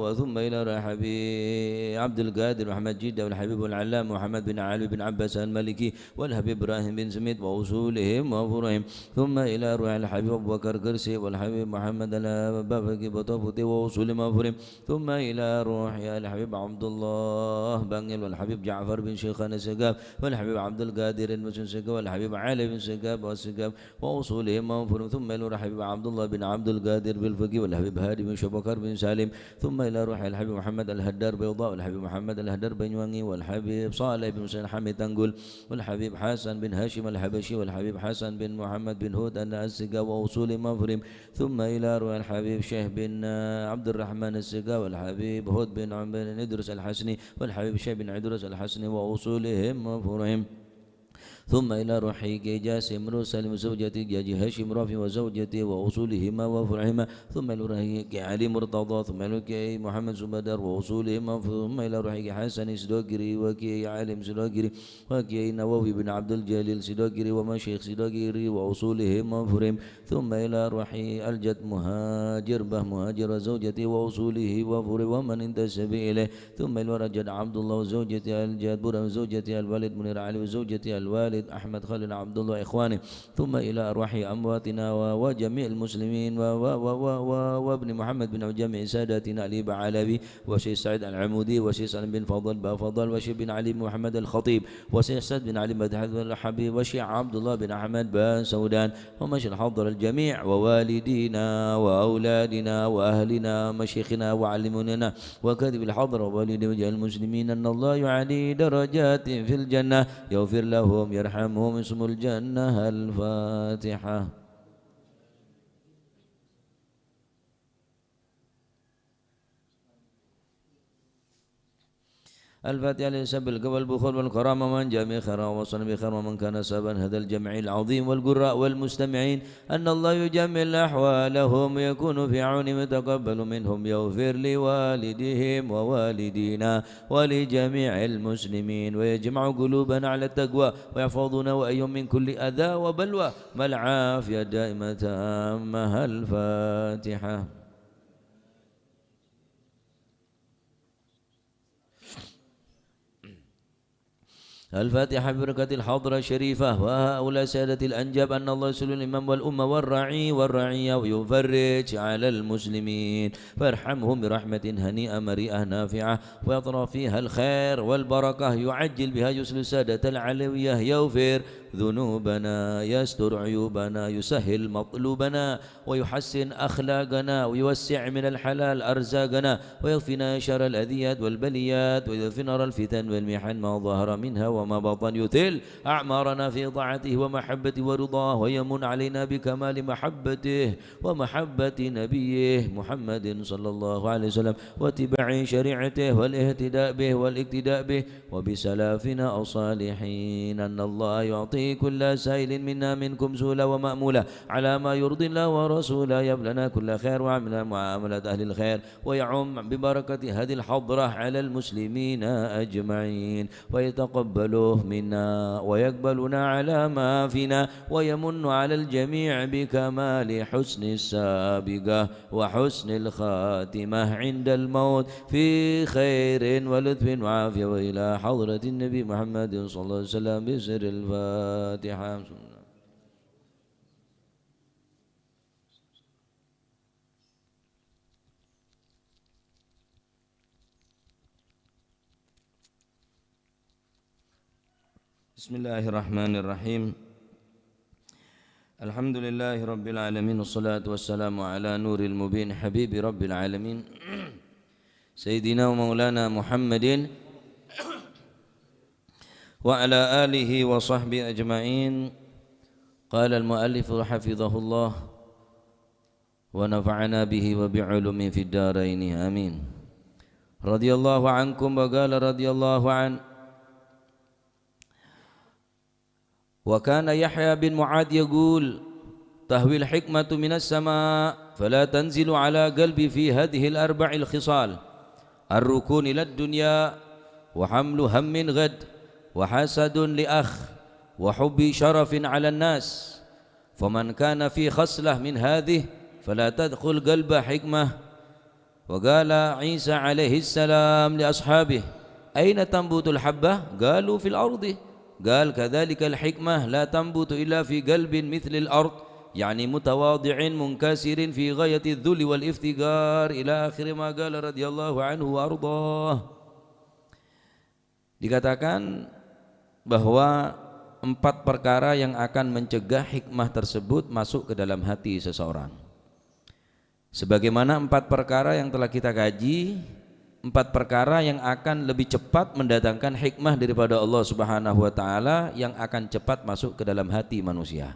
وثم إلى روح الحبيب عبد القادر محمد جدة والحبيب العلام محمد بن علي بن عباس المالكي والحبيب إبراهيم بن سميت وأصولهم وفروعهم ثم إلى روح الحبيب أبو بكر قرسي والحبيب محمد البابكي بطفطي وأصولهم وفروعهم ثم إلى روح الحبيب عبد الله بنجل والحبيب جعفر بن شيخان السقاف والحبيب عبد القادر المسن سقاف والحبيب علي بن سقاب والسقاب وأصولهم وفروعهم ثم إلى روح الحبيب عبد الله بن عبد القادر بالفقي والحبيب هادي بن شبكر بن سالم ثم إلى روح الحبيب محمد الهدار بيضاء والحبيب محمد الهدار بن يواني والحبيب صالح بن حسين حميد تنقل والحبيب حسن بن هاشم الحبشي والحبيب حسن بن محمد بن هود السقاب وأصولهم وفروعهم ثم إلى روح الحبيب شيخ بن عبد الرحمن السقاب والحبيب هود بن عمر بن إدرس الحسني والحبيب شيخ بن عدرس الحسني وأصولهم وفروعهم ثم إلى روحي جاسم سالم زوجتي جاجي هاشم رافي وزوجتي وأصولهما وفرعهما ثم إلى روحي علي مرتضى ثم إلى محمد زبدر وأصولهما ثم إلى روحي حسن سدوكري وكي عالم سدوكري وكي نووي بن عبد الجليل سدوكري ومشيخ سدوكري وأصولهما وفرعهم ثم إلى روحي الجد مهاجر مهاجر وزوجتي وأصوله وفرع ومن انتسب إليه ثم إلى رجل عبد الله وزوجتي الجد برا وزوجتي الوالد منير علي وزوجتي الوالد أحمد خالد عبد الله إخواني ثم إلى أرواح أمواتنا وجميع المسلمين وابن محمد بن جميع ساداتنا علي بعلبي وشيخ سعيد العمودي وشيخ سالم بن فضل بافضل وشيخ بن علي بن محمد الخطيب وشيخ سعد بن علي مدحت الحبيب وشيخ عبد الله بن أحمد بن سودان ومشيخ حضر الجميع ووالدينا وأولادنا وأهلنا مشيخنا وعلمنا وكذب الحضر ووالدي وجه المسلمين أن الله يعلي درجات في الجنة يغفر لهم يرحمهم اسم الجنة. الفاتحة. الفاتحة لسب القبل البخور والكرامة من جميع خير وصل بخير ومن كان سببا هذا الجمع العظيم والقراء والمستمعين أن الله يجمل أحوالهم ويكون في عون يتقبل منهم يغفر لوالدهم ووالدينا ولجميع المسلمين ويجمع قلوبنا على التقوى ويحفظنا وأيهم من كل أذى وبلوى ما العافية دائمة تامة. الفاتحة. الفاتحة ببركة الحضرة الشريفة وهؤلاء سادة الأنجاب أن الله يسلم الإمام والأمة والرعي والرعية ويفرج على المسلمين فارحمهم برحمة هنيئة مريئة نافعة ويطرى فيها الخير والبركة يعجل بها يسل سادة العلوية يغفر ذنوبنا يستر عيوبنا يسهل مطلوبنا ويحسن أخلاقنا ويوسع من الحلال أرزاقنا ويغفنا شر الأذيات والبليات ويغفنا الفتن والمحن ما ظهر منها وما بطن يثل أعمارنا في طاعته ومحبته ورضاه ويمن علينا بكمال محبته ومحبة نبيه محمد صلى الله عليه وسلم واتباع شريعته والاهتداء به والاقتداء به وبسلافنا الصالحين أن الله يعطي كل سائل منا منكم سهلا ومأمولا على ما يرضي الله ورسوله يبلنا كل خير وعمل معاملة أهل الخير ويعم ببركة هذه الحضرة على المسلمين أجمعين ويتقبله منا ويقبلنا على ما فينا ويمن على الجميع بكمال حسن السابقة وحسن الخاتمة عند الموت في خير ولطف وعافية وإلى حضرة النبي محمد صلى الله عليه وسلم بسر الفاتحة. بسم الله الرحمن الرحيم. الحمد لله رب العالمين والصلاة والسلام على نور المبين حبيب رب العالمين سيدنا ومولانا محمد وعلى آله وصحبه أجمعين. قال المؤلف حفظه الله ونفعنا به وبعلومه في الدارين آمين. رضي الله عنكم وقال رضي الله عنه. وكان يحيى بن معاذ يقول تهوي الحكمة من السماء فلا تنزل على قلبي في هذه الأربع الخصال الركون إلى الدنيا وحمل هم غد وحسد لأخ وحب شرف على الناس فمن كان في خصلة من هذه فلا تدخل قلب حكمة. وقال عيسى عليه السلام لأصحابه أين تنبت الحبة؟ قالوا في الأرض. قال كذلك الحكمة لا تنبت إلا في قلب مثل الأرض يعني متواضع منكسر في غاية الذل والافتقار إلى آخر ما قال رضي الله عنه وأرضاه. Dikatakan bahwa 4 perkara yang akan mencegah hikmah tersebut masuk ke dalam hati seseorang. Sebagaimana 4 perkara yang telah kita kaji, 4 perkara yang akan lebih cepat mendatangkan hikmah daripada Allah Subhanahu wa taala yang akan cepat masuk ke dalam hati manusia.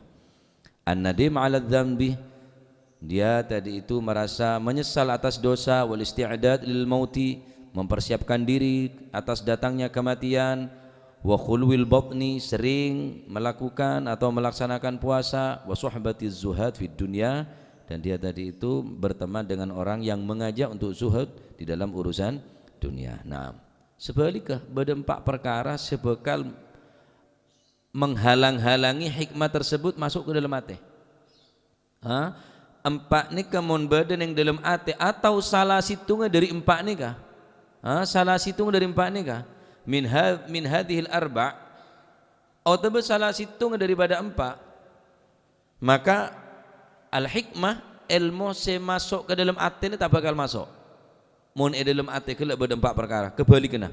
An-nadim 'ala dzambi, dia tadi itu merasa menyesal atas dosa, wal isti'dad lil mauti, mempersiapkan diri atas datangnya kematian, wa khulwil batni, sering melakukan atau melaksanakan puasa, wa suhbatiz zuhad fid dunya, dan dia tadi itu berteman dengan orang yang mengajak untuk zuhud di dalam urusan dunia. Nah, sebaliknya pada 4 perkara sebekal menghalang-halangi hikmah tersebut masuk ke dalam hati. 4 ni kemun badan yang dalam hati atau salah situngnya dari 4 ni kah? Salah situng dari 4 ni kah? Min hadhil arba' atau salah situng daripada 4, maka al-hikmah ilmu masuk ke dalam hati ni tak bakal masuk. Mun dalam hati kelak pada 4 perkara kebalikannya.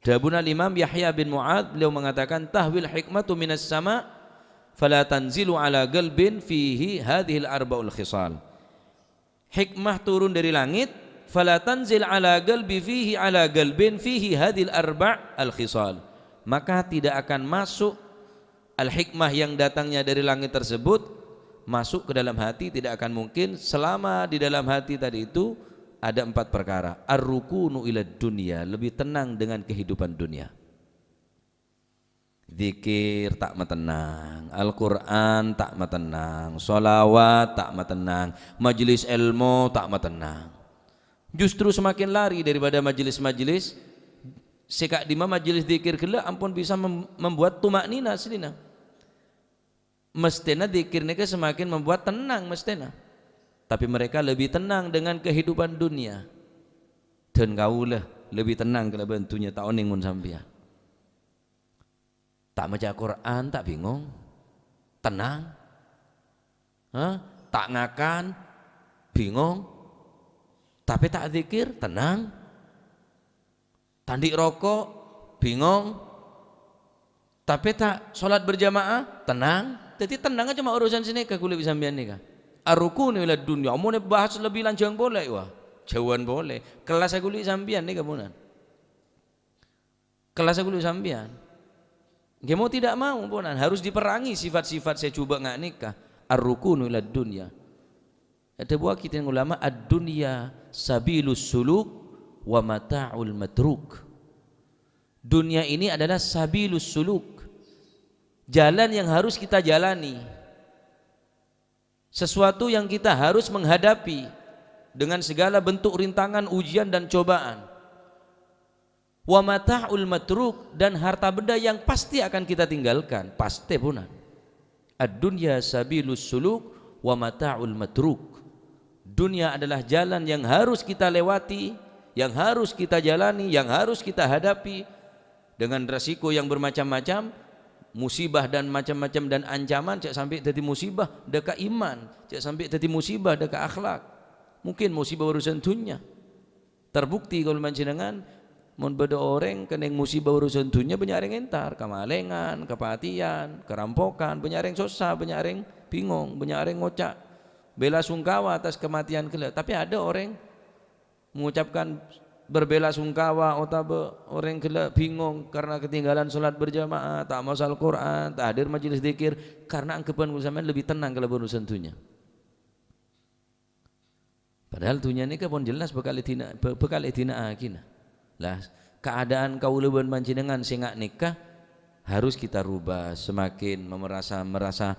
Dabuna Imam Yahya bin Mu'adz beliau mengatakan tahwil hikmatu minas sama fala tanzilu ala qalbin fihi hadhil arba'ul khisal. Hikmah turun dari langit fala tanzil ala qalbi fihi ala qalbin fihi hadhil arba' al khisal, maka tidak akan masuk al hikmah yang datangnya dari langit tersebut masuk ke dalam hati, tidak akan mungkin selama di dalam hati tadi itu ada 4 perkara. Ar-rukunu ila dunya, lebih tenang dengan kehidupan dunia. Zikir tak matenang, Al-Quran tak matenang, solawat tak matenang, majelis ilmu tak matenang. Justru semakin lari daripada majelis-majelis sekak di majelis zikir kelak ampun bisa membuat tumaknina selina. Mestinya zikir mereka semakin membuat tenang mestinya. Tapi mereka lebih tenang dengan kehidupan dunia. Dan kaulah lebih tenang kalau bentunya tak oning mun sampean. Tak maca Quran tak bingung, tenang. Tak ngakan bingung, tapi tak zikir tenang. Tandik rokok bingung, tapi tak sholat berjamaah tenang. Jadi tenang cuma urusan sini ke kulit sambian ni kah. Arukun ila dunia. Mau bahas lebih lanjang boleh wah. Jauhan boleh. Kelas aku kulit sambian ni kamunan. Kelas aku kulit sambian. Dia mau tidak mau ponan harus diperangi sifat-sifat saya coba ngak nikah. Ar-rukunu ila dunya. Ada buah kita yang ulama ad-dunya sabilus suluk wa mata'ul matruk. Dunia ini adalah sabilus suluk. Jalan yang harus kita jalani. Sesuatu yang kita harus menghadapi dengan segala bentuk rintangan, ujian dan cobaan. Wa mata'ul matruk, dan harta benda yang pasti akan kita tinggalkan, pasti punan. Ad-dunya sabilus suluk wa mata'ul matruk. Dunia adalah jalan yang harus kita lewati, yang harus kita jalani, yang harus kita hadapi dengan resiko yang bermacam-macam, musibah dan macam-macam dan ancaman. Cak sampai jadi musibah dekat iman, cak sampai jadi musibah dekat akhlak. Mungkin musibah urusan dunia. Terbukti kalau mancinangan mun beda orang kena musibah urusan dunia banyak orang entar, kemalengan, kepatian, kerampokan, banyak orang susah, banyak orang bingung, banyak orang ngocak bela sungkawa atas kematian kelak. Tapi ada orang mengucapkan berbela sungkawa atau orang kelak bingung karena ketinggalan sholat berjamaah, tak masal Quran, tak hadir majelis zikir, karena anggapan usahaman lebih tenang kalau berurusan dunia. Padahal dunia ini kan pun jelas bekal etina akina. Lah keadaan kaulaban panjenengan sing ngak nikah harus kita rubah, semakin merasa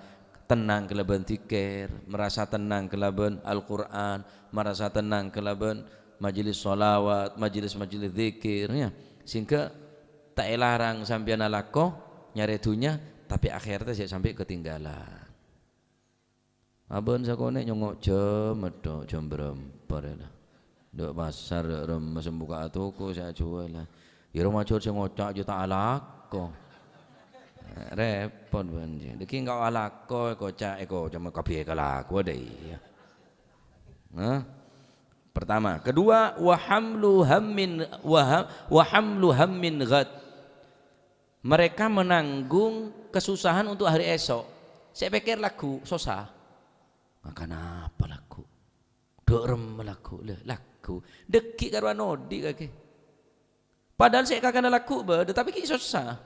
tenang kelaban zikir, merasa tenang kelaban Al-Qur'an, merasa tenang kelaban majelis sholawat, majelis zikir ya. Sehingga tak larang sampeyan alako nyari dunia tapi akhirnya sampai ketinggalan. Abon sakone nyongok jam berempat lah. Dok pasar remes buka toko saya jual lah. Ya rumah cur sing ngocak juta alako. Repot banjir. Deki engkau alako kocak cuma kabeh kalaku deh. Pertama, kedua wa hamlu hammin ghad. Mereka menanggung kesusahan untuk hari esok. Saya pikir lagu susah. Makan apa lagu? Dorem lagu deki karo anodi kaki. Padahal saya kakak laku beda tapi ki susah.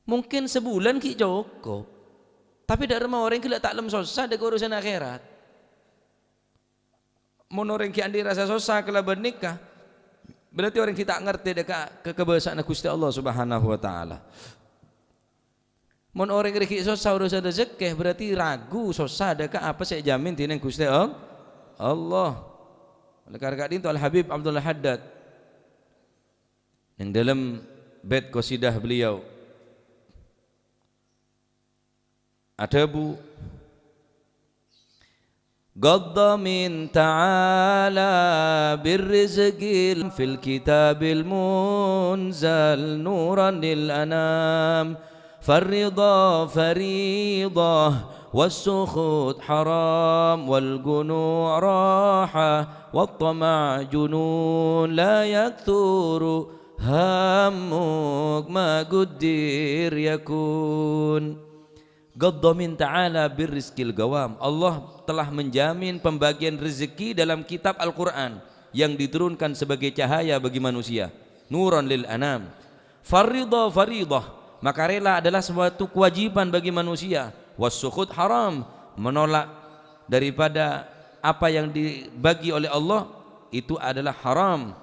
Mungkin sebulan ki cukup. Tapi dari rumah orang ki tak lem susah dek urusan akhirat. Mun orang ki andi rasa susah kala bernikah. Berarti orang kita ngerti dek kekebesaan Gusti Allah Subhanahu wa taala. Mun orang ki susah urusan rezeki berarti ragu susah dek apa saya jamin tineng Gusti Allah. Oleh karena itu Al-Habib Abdullah Haddad yang dalam bait qasidah beliau Adabu Gadda min ta'ala birrizqil fil kitabil munzal nuran lil anam farida faridah والسخط حرام والقنوع راحة والطمع جنون لا يكثر همك ما قدر يكون قد من تعالى بالرزق القوام. Allah telah menjamin pembagian rezeki dalam kitab Al-Quran yang diturunkan sebagai cahaya bagi manusia, nuran lil anam. Faridah maka rela adalah suatu kewajiban bagi manusia. Wasukhut haram, menolak daripada apa yang dibagi oleh Allah itu adalah haram.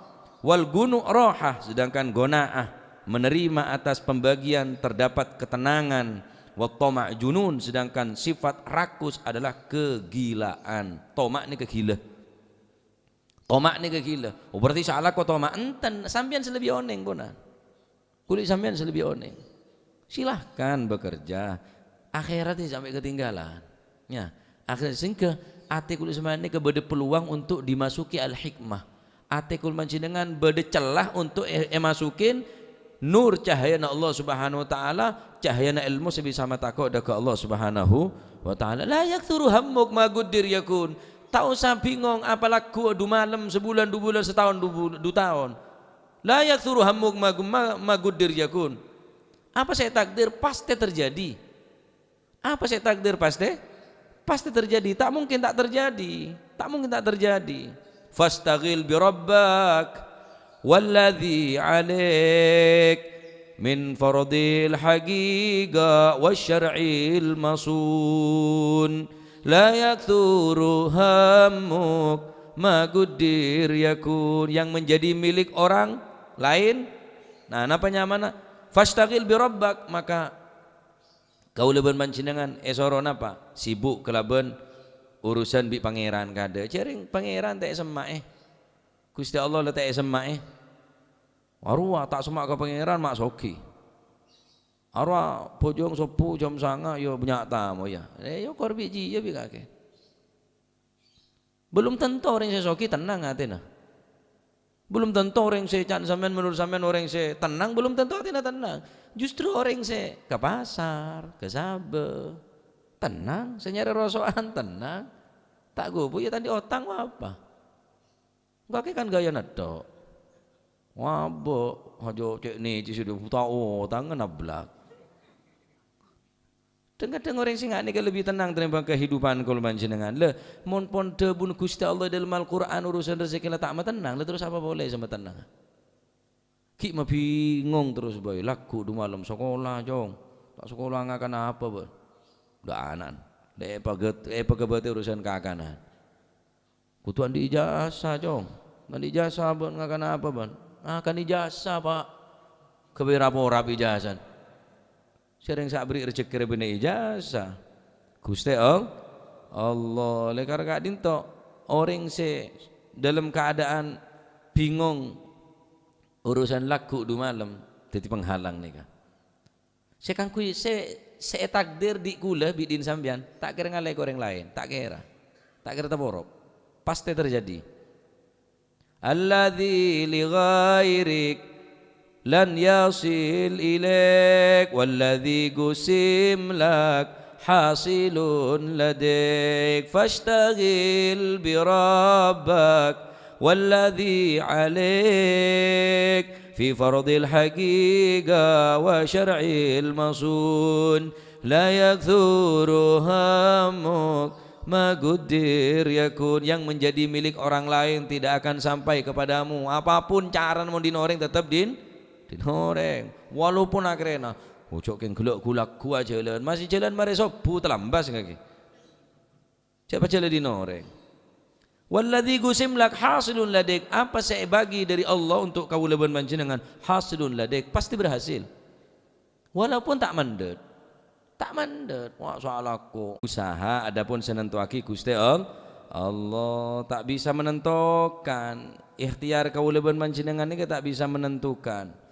Wal gunu rohah, sedangkan gonaah menerima atas pembagian terdapat ketenangan. Wat toma' junun, sedangkan sifat rakus adalah kegilaan. Tomak ni kegila. Oh berarti salah kau tomak enten sampean selebih oneng bonan. Kulit sampean selebih oneng. Silahkan bekerja. Akhirat ini sampai ketinggalan. Ya, akhir sehingga ate kulit sampean ini kebeda peluang untuk dimasuki al-hikmah. Ate kul mancinengan beda celah untuk masukin nur cahaya Allah Subhanahu wa taala, cahaya ilmu sebisa mata kau ke Allah Subhanahu wa taala. La yakthuru hammuk ma guddir yakun. Tak usah bingung apa laku du malam sebulan 2 bulan setahun 2 tahun. La yakthuru hammuk ma guddir yakun. Apa saya takdir pasti terjadi. Apa saya takdir pasti terjadi. Tak mungkin tak terjadi. Tak mungkin tak terjadi. Fastaghil bi rabbak walladhi 'alaik min fardil haqiqa wasyar'il masun. La yakthuru hammuk ma guddir yakun. Yang menjadi milik orang lain. Nah, napanya mana? Fastaghil bi rabbak, maka kau leben panjenengan esoron apa? Sibuk kelaben urusan bi pangeran kada. Cering pangeran tak semak Gusti Allah lah tak semak Arwah tak semak ke pangeran mak soki. Arwah pojong sopu jam sanga yo banyak tamu ya. Yo kor biji ya bi kake. Belum tentu orang saya soki tenang atina. Belum tentu orang saya can sampean menurut sampean orang saya tenang, belum tentu atina tenang. Justru orang saya ke pasar, ke Sabe, tenang, saya nyari rosokan tenang. Tak gopo ya tadi otang apa? Kaki kan gaya nadok. Wabok, hajo cek ni sudah tahu tangan ablak. Kadang orang sing ngane lebih tenang terima kehidupan kul panjenengan. Le mon pon debun Gusti Allah dalam Al-Qur'an urusan rezeki lah tak tenang. Le terus apa boleh sama tenang? Ki mah bingung terus boy. Laku du malam sekolah jong. Tak sekolah ngakan apa boy. Dah anan. Dek pagebete urusan kakanan. Kutuan di ijazah jong. Dan ijazah bon ngakan apa bon? Akan ijazah Pak. Kebirapora ijazah. Sering sak beri rezeki rebene ijazah. Gusti Allah lekar gak dinto orang se dalam keadaan bingung urusan laku du malam jadi penghalang nih kan. Saya kan kui saya takdir di kula bidin sambian tak kira ngalai ke orang lain tak kira taborok pasti terjadi. Alladzi li ghairik lan yasil ilaik walladzi gusim lak hasilun ladaik fashtagil bi rabbak walladzi alaik fi fardil haqiqa wa syar'il masun la yakthuru hammuk ma guddir yakun. Yang menjadi milik orang lain tidak akan sampai kepadamu. Apapun cara mau dinoreng tetap dinoreng walaupun akhirnya ucok yang gulak gua jalan masih jalan mare sobu telambas kaki siapa jalan dinoreng. Walladzi gusim lak hasilun ladek. Apa saya bagi dari Allah untuk kau leban panjenengan hasilun ladek pasti berhasil walaupun tak mandet wah soal aku usaha adapun senentuaki Gusti Allah tak bisa menentukan. Ikhtiar kau leban panjenengan ini tak bisa menentukan.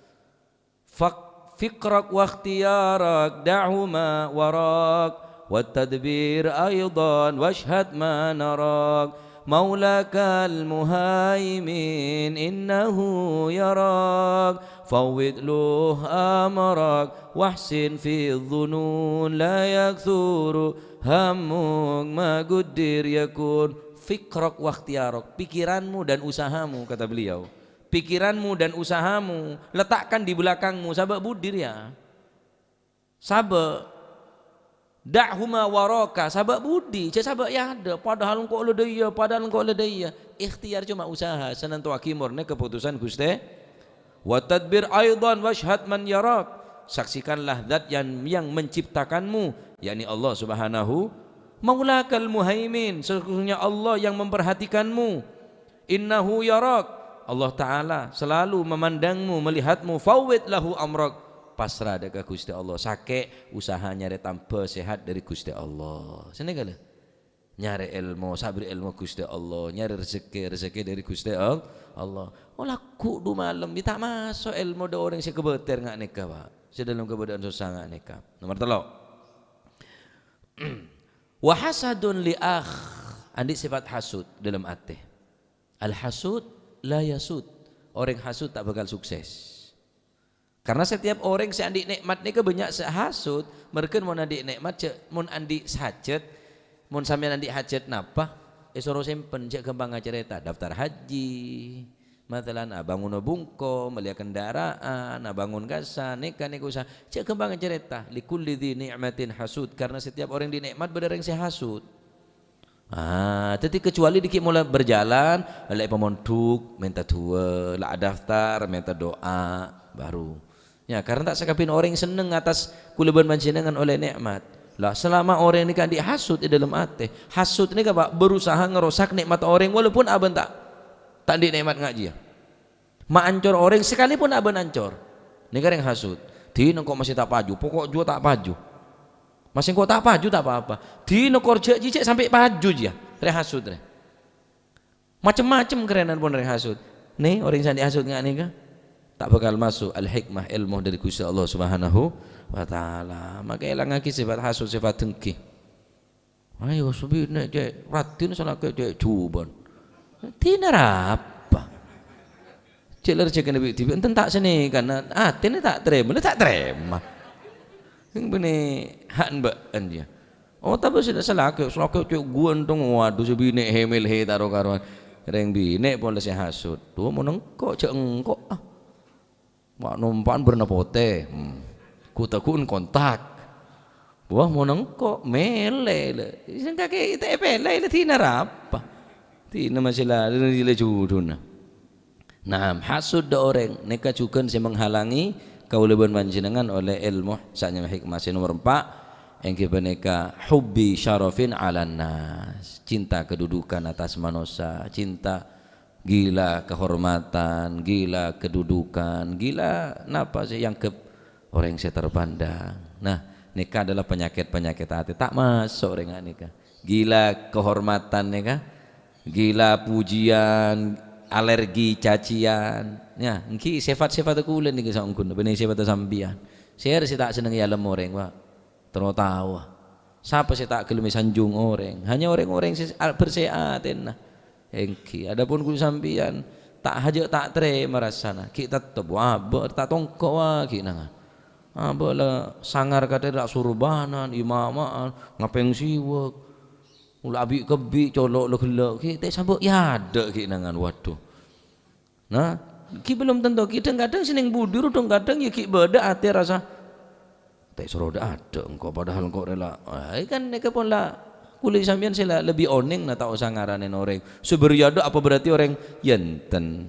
Fikrak wa ikhtiyarak da'huma warak wa tadbir aydan washhad ma narak maulakal muhaimin innahu yarak fawwid luh amrak wahsin fi dhunun la yakthuru hammuk ma guddir yakun. Fikrak wa ikhtiyarak, pikiranmu dan usahamu kata beliau. Pikiranmu dan usahamu letakkan di belakangmu sabak budir ya. Sabak da'huma waraka sabak budi, sabak ya ada padahal engkau ledaya. Ikhtiar cuma usaha senantu akimurne keputusan Gusti. Wa tadbir aidan washhad man yarak. Saksikanlah zat yang menciptakanmu yakni Allah Subhanahu Maulakal muhaimin, sesungguhnya Allah yang memperhatikanmu. Innahu yarak, Allah Ta'ala selalu memandangmu, melihatmu. Fawwid lahu amrak, pasrah dekat Gusti Allah. Sake usaha nyari tanpa sehat dari Gusti Allah. Sini kali nyari ilmu, sabri ilmu Gusti Allah, nyari rezeki dari Gusti Allah. Oh laku du malam kita masuk ilmu do orang si kebeter ngak nikah Pak. Sedalam keberadaan susah ngak nikah. Nomor 3. Wa hasadun li akh, andi sifat hasud dalam hati. Al hasud la yasud, orang hasud tak bakal sukses. Karena setiap orang si andi nikmat ni ke banyak sehasut, mereka mau andi nikmat cek, mau andi hajat, mau sambil andi hajat napa? Esoro simpen cek kembang cerita daftar haji. Matalan bangun bungko, melia kendaraan, bangun gasan, nikah usaha. Cek kembang cerita. Likulli dzi ni'matin hasud, karena setiap orang di nikmat benar yang saya hasud. Tapi kecuali dikit mulai berjalan, lek pemontuk, minta tua, lah daftar, minta doa, baru. Ya, karena tak sekapin orang yang seneng atas kuleban panjenengan oleh nikmat. Lah selama orang ini kan dihasud di dalam hati, hasud ini kan berusaha ngerosak nikmat orang walaupun aben tak di nikmat ngaji ya. Ma ancor orang sekalipun aben ancor. Ini kan yang hasud. Dino kok masih tak paju, pokok jua tak paju. Masih kok tak paju tak apa-apa. Dino korja jicek sampai paju dia. Re hasud re. Macam-macam kerenan pun re hasud. Nih orang yang dihasud ngak nih kan? Tak bakal masuk al-hikmah ilmu dari Gusti Allah Subhanahu wa taala. Maka elang lagi sifat hasud, sifat dengki. Ayo subi nek cek ratin salah ke cek juban. Tina apa? Celer cek nabi tiba enten tak seni karena tina tak terima. Yang bene hak mbak dia. Oh tapi sudah salah ke cek gua untung waduh sebine hemil he taruh karuan. Reng bine pun lesih hasud. Tuh mau nengkok cek engkok mak numpan bernapote. Kutakun kontak. Wah mau nengkok mele. Iseng kaki itu pele le tina apa? Tina masalah le juduna. Nah, hasud da orang neka cukan si menghalangi kaulaban panjenengan oleh ilmu sanya hikmah nomor 4 yang kita neka hubbi syarafin ala nas, cinta kedudukan atas manusia, cinta gila kehormatan, gila kedudukan, gila napa sih yang ke orang yang saya terpandang. Nah, nikah adalah penyakit-penyakit hati tak masuk dengan nikah. Gila kehormatan nikah, gila pujian, alergi cacian. Ya, engki sifat-sifat aku ulen nih sang kun, benih sifat sambian. Saya harus tak seneng ya orang wah, tertawa. Siapa sih tak kelumi sanjung orang? Hanya orang-orang berseatin nah. Engki, adapun ku sambian tak haja tak terima rasana. Kita tetap wah, tak tongko wah kita. Bola sangar kata dak surbanan imamaan ngapeng siwek ulah abi kebi colok le gelek kita sambut ya ada ki nangan waduh. Nah ki belum tentu kita kadang seneng budur dong kadang ya ki beda ati rasa tak seroda ada engkau padahal engkau rela kan neka pun lah kulit sampean sila lebih oneng na tak usah ngaranin orang suberiado apa berarti orang yenten.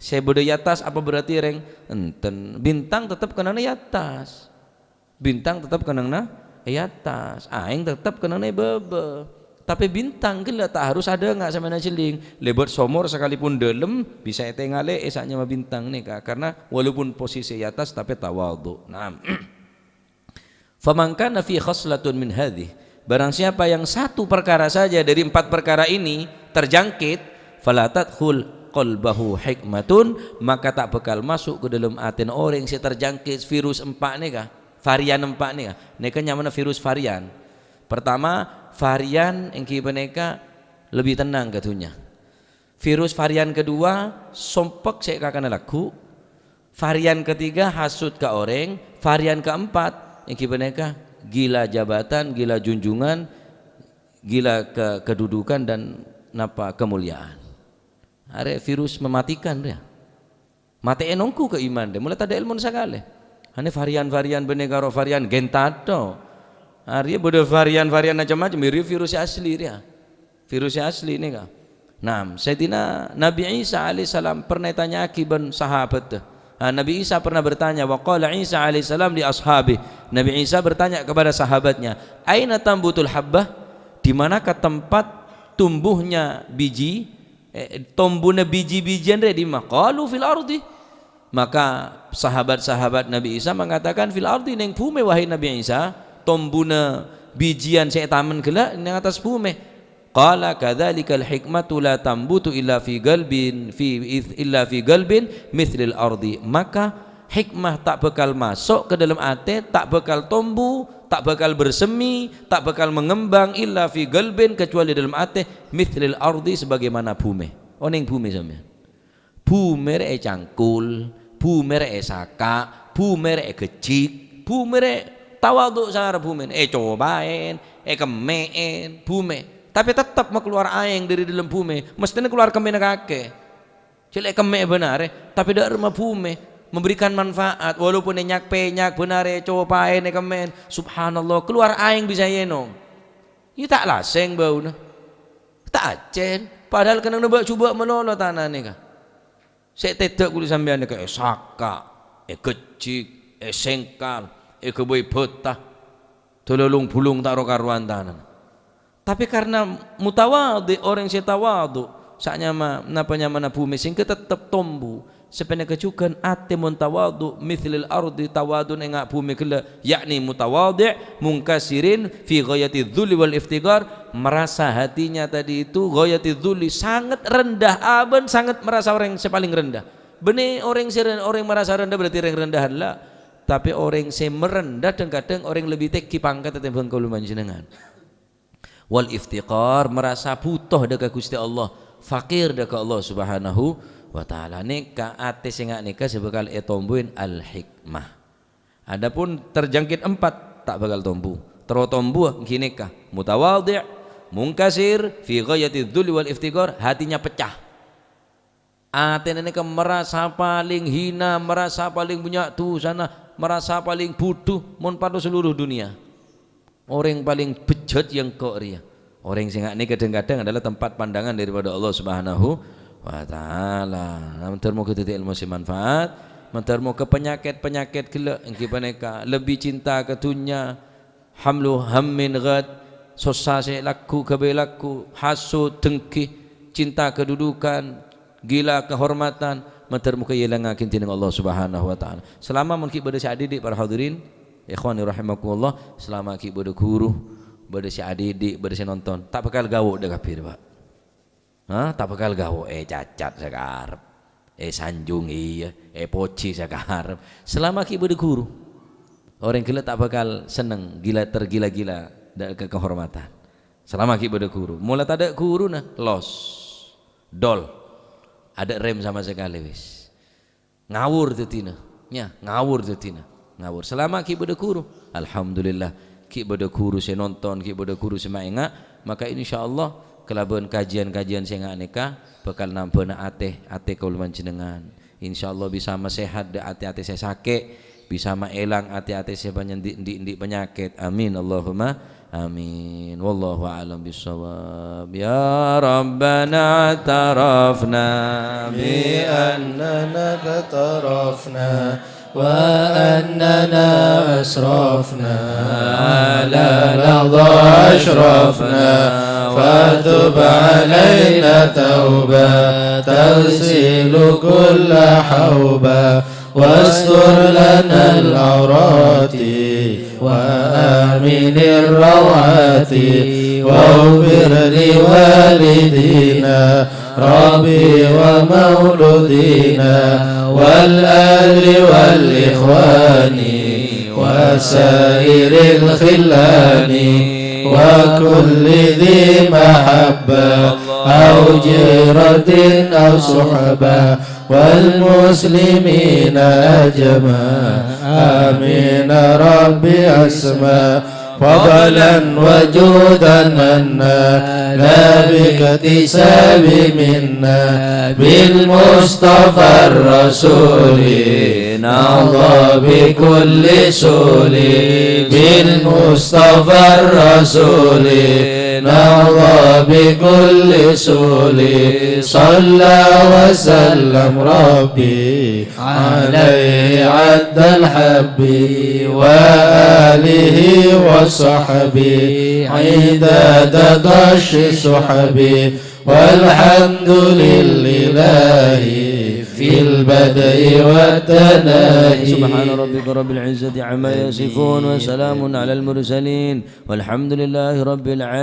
Saya budaya atas apa berarti reng enten bintang tetap kenana atas bintang tetap kenana atas aing tetap kenana bebe tapi bintang gila tak harus ada nggak sama najeling lebat somor sekalipun dalam bisa etengale esaknya mah bintang nih kak karena walaupun posisi atas tapi tawadhu. Nah faman kana fi khaslatun min hadhihi barang siapa yang satu perkara saja dari 4 perkara ini terjangkit fala tadkhul qalbahu hikmatun maka tak bakal masuk ke dalam aten orang yang terjangkit virus 4 nih kah varian 4 nih kah neka nyaman virus varian pertama varian yang kita neka lebih tenang katanya virus varian kedua sompek saya kakak laku varian ketiga hasut ke orang varian keempat yang kita neka gila jabatan gila junjungan gila kedudukan dan napa kemuliaan. Are virus mematikan dia. Mati enongku ke iman dia. Mulai tak ada ilmu sekali. Hanya varian-varian benegaro varian gentato. Are beda varian-varian macam-macam. Mirip virus asli dia. Virus asli ini kan. Nah, Sayyidina Nabi Isa alaihissalam pernah tanya akiban sahabat. Nabi Isa pernah bertanya. Wa qala Isa alaihissalam di ashabi. Nabi Isa bertanya kepada sahabatnya. Aina tambutul habbah? Di manakah tempat tumbuhnya biji? Tombuna biji-bijian di maqalu fil ardi maka sahabat-sahabat Nabi Isa mengatakan fil ardi neng bumi wahai Nabi Isa tombuna bijian saya taman gelak neng atas bumi qala kadzalikal hikmatu la tambutu illa fi qalbin mithlil ardi maka hikmah tak bakal masuk ke dalam hati tak bakal tumbuh tak bakal bersemi, tak bakal mengembang illa fi galbin kecuali dalam hati mithlil ardi sebagaimana bumi. Oneng bumi sampean. Bumi re cangkul, bumi re saka, Bumere kecik, bumere tawaduk sar bumen. Cobain, kemeen, bume. Tapi tetap mau keluar aing dari dalam bume, mestinya keluar kemena kake. Cilek keme benar, tapi dari rumah bume memberikan manfaat walaupun nyak penyak benar cobain kemen. Subhanallah, keluar aing bisa yenong. Ini tak laseng bau na. Tak acen, padahal kena nebak coba menolong tanah ni kah. Saya tidak kulit sambian ke saka, kecik, sengkal, keboi betah, tolong bulung taruh karuan tanah. Tapi karena mutawadi orang yang tawadu, saknya napanya mana bumi sing tetap tumbuh. Sebenarnya kecukan ate muntawadu mithlil ardi tawadun engak bumi kela, yakni mutawadi mungkasirin fi ghayati dzulli wal iftigar, merasa hatinya tadi itu ghayati dzulli sangat rendah, aben sangat merasa orang yang paling rendah. Benih orang merasa rendah berarti orang rendahan lah. Tapi orang yang merendah dan kadang orang lebih tinggi pangkat tetimbang kaula panjenengan. Wal iftiqar merasa butuh dekat Gusti Allah, fakir dekat Allah Subhanahu wa ta'ala. Nikah ate sing nikah sebekal etombuin al hikmah. Adapun terjangkit 4 tak bakal tombu. Terus tombu gini kah mutawadhi' mungkasir fi ghayati dzulli wal iftiqar, hatinya pecah. Ate nikah merasa paling hina, merasa paling punya sana, merasa paling bodoh mun pada seluruh dunia. Orang paling bejat yang kok ria. Orang sing ini kadang-kadang adalah tempat pandangan daripada Allah Subhanahu wa ta'ala. Mentermo ke titik ilmu si manfaat, mentermo ke penyakit-penyakit gila engki paneka lebih cinta ke dunia, hamlu hammin ghad, sosase laku kebelaku, hasud dengki, cinta kedudukan, gila kehormatan, mentermo ke yelangakin tining Allah Subhanahu wa ta'ala. Selama mungkin pada didik para hadirin ikhwani rahimakumullah, selama ki bade guru, bade si adik, bade si nonton, tak bakal gawo dah kafir, Pak. Tak bakal gawo cacat sakarep, sanjung iya, poci sakarep. Selama ki bade guru, orang gila tak bakal seneng, gila tergila-gila ke kehormatan. Selama ki bade guru, mulai tak ada guru nah los, dol, ada rem sama sekali wis. Ngawur tetina, nya ngawur tetina. Ngawur selama ki bade guru, alhamdulillah ki bade guru saya nonton, ki bade guru saya mainga, maka insyaallah kelaban kajian-kajian saya nikah bakal nampana ate kaul panjenengan. Insyaallah bisa sehat de ate saya sakit, bisa elang ate saya banyak penyakit. Amin Allahumma amin. Wallahu a'lam bissawab. Ya Rabbana tarafna bi annana katarafna وأننا أسرفنا على لظى أشرفنا فتب علينا توبة تغسل كل حوبة واستر لنا العورات وآمن الروعات واغفر لوالدينا ربي ومولودينا والآل والإخوان وسائر الخلان وكل ذي محبة أو جيرة أو صحبة والمسلمين أجمع آمين ربي أسماء فضلا وجودا منا لا باكتساب منا بالمصطفى الرسول نرضى بكل سول بالمصطفى الرسول نرضى بكل سول صلى وسلم ربي عليه عد الحب وآله وصحبه عداد ضش صحبه والحمد لله في البدء والتناهي سبحان ربك رب العزة عما يصفون وسلام على المرسلين والحمد لله رب العالمين.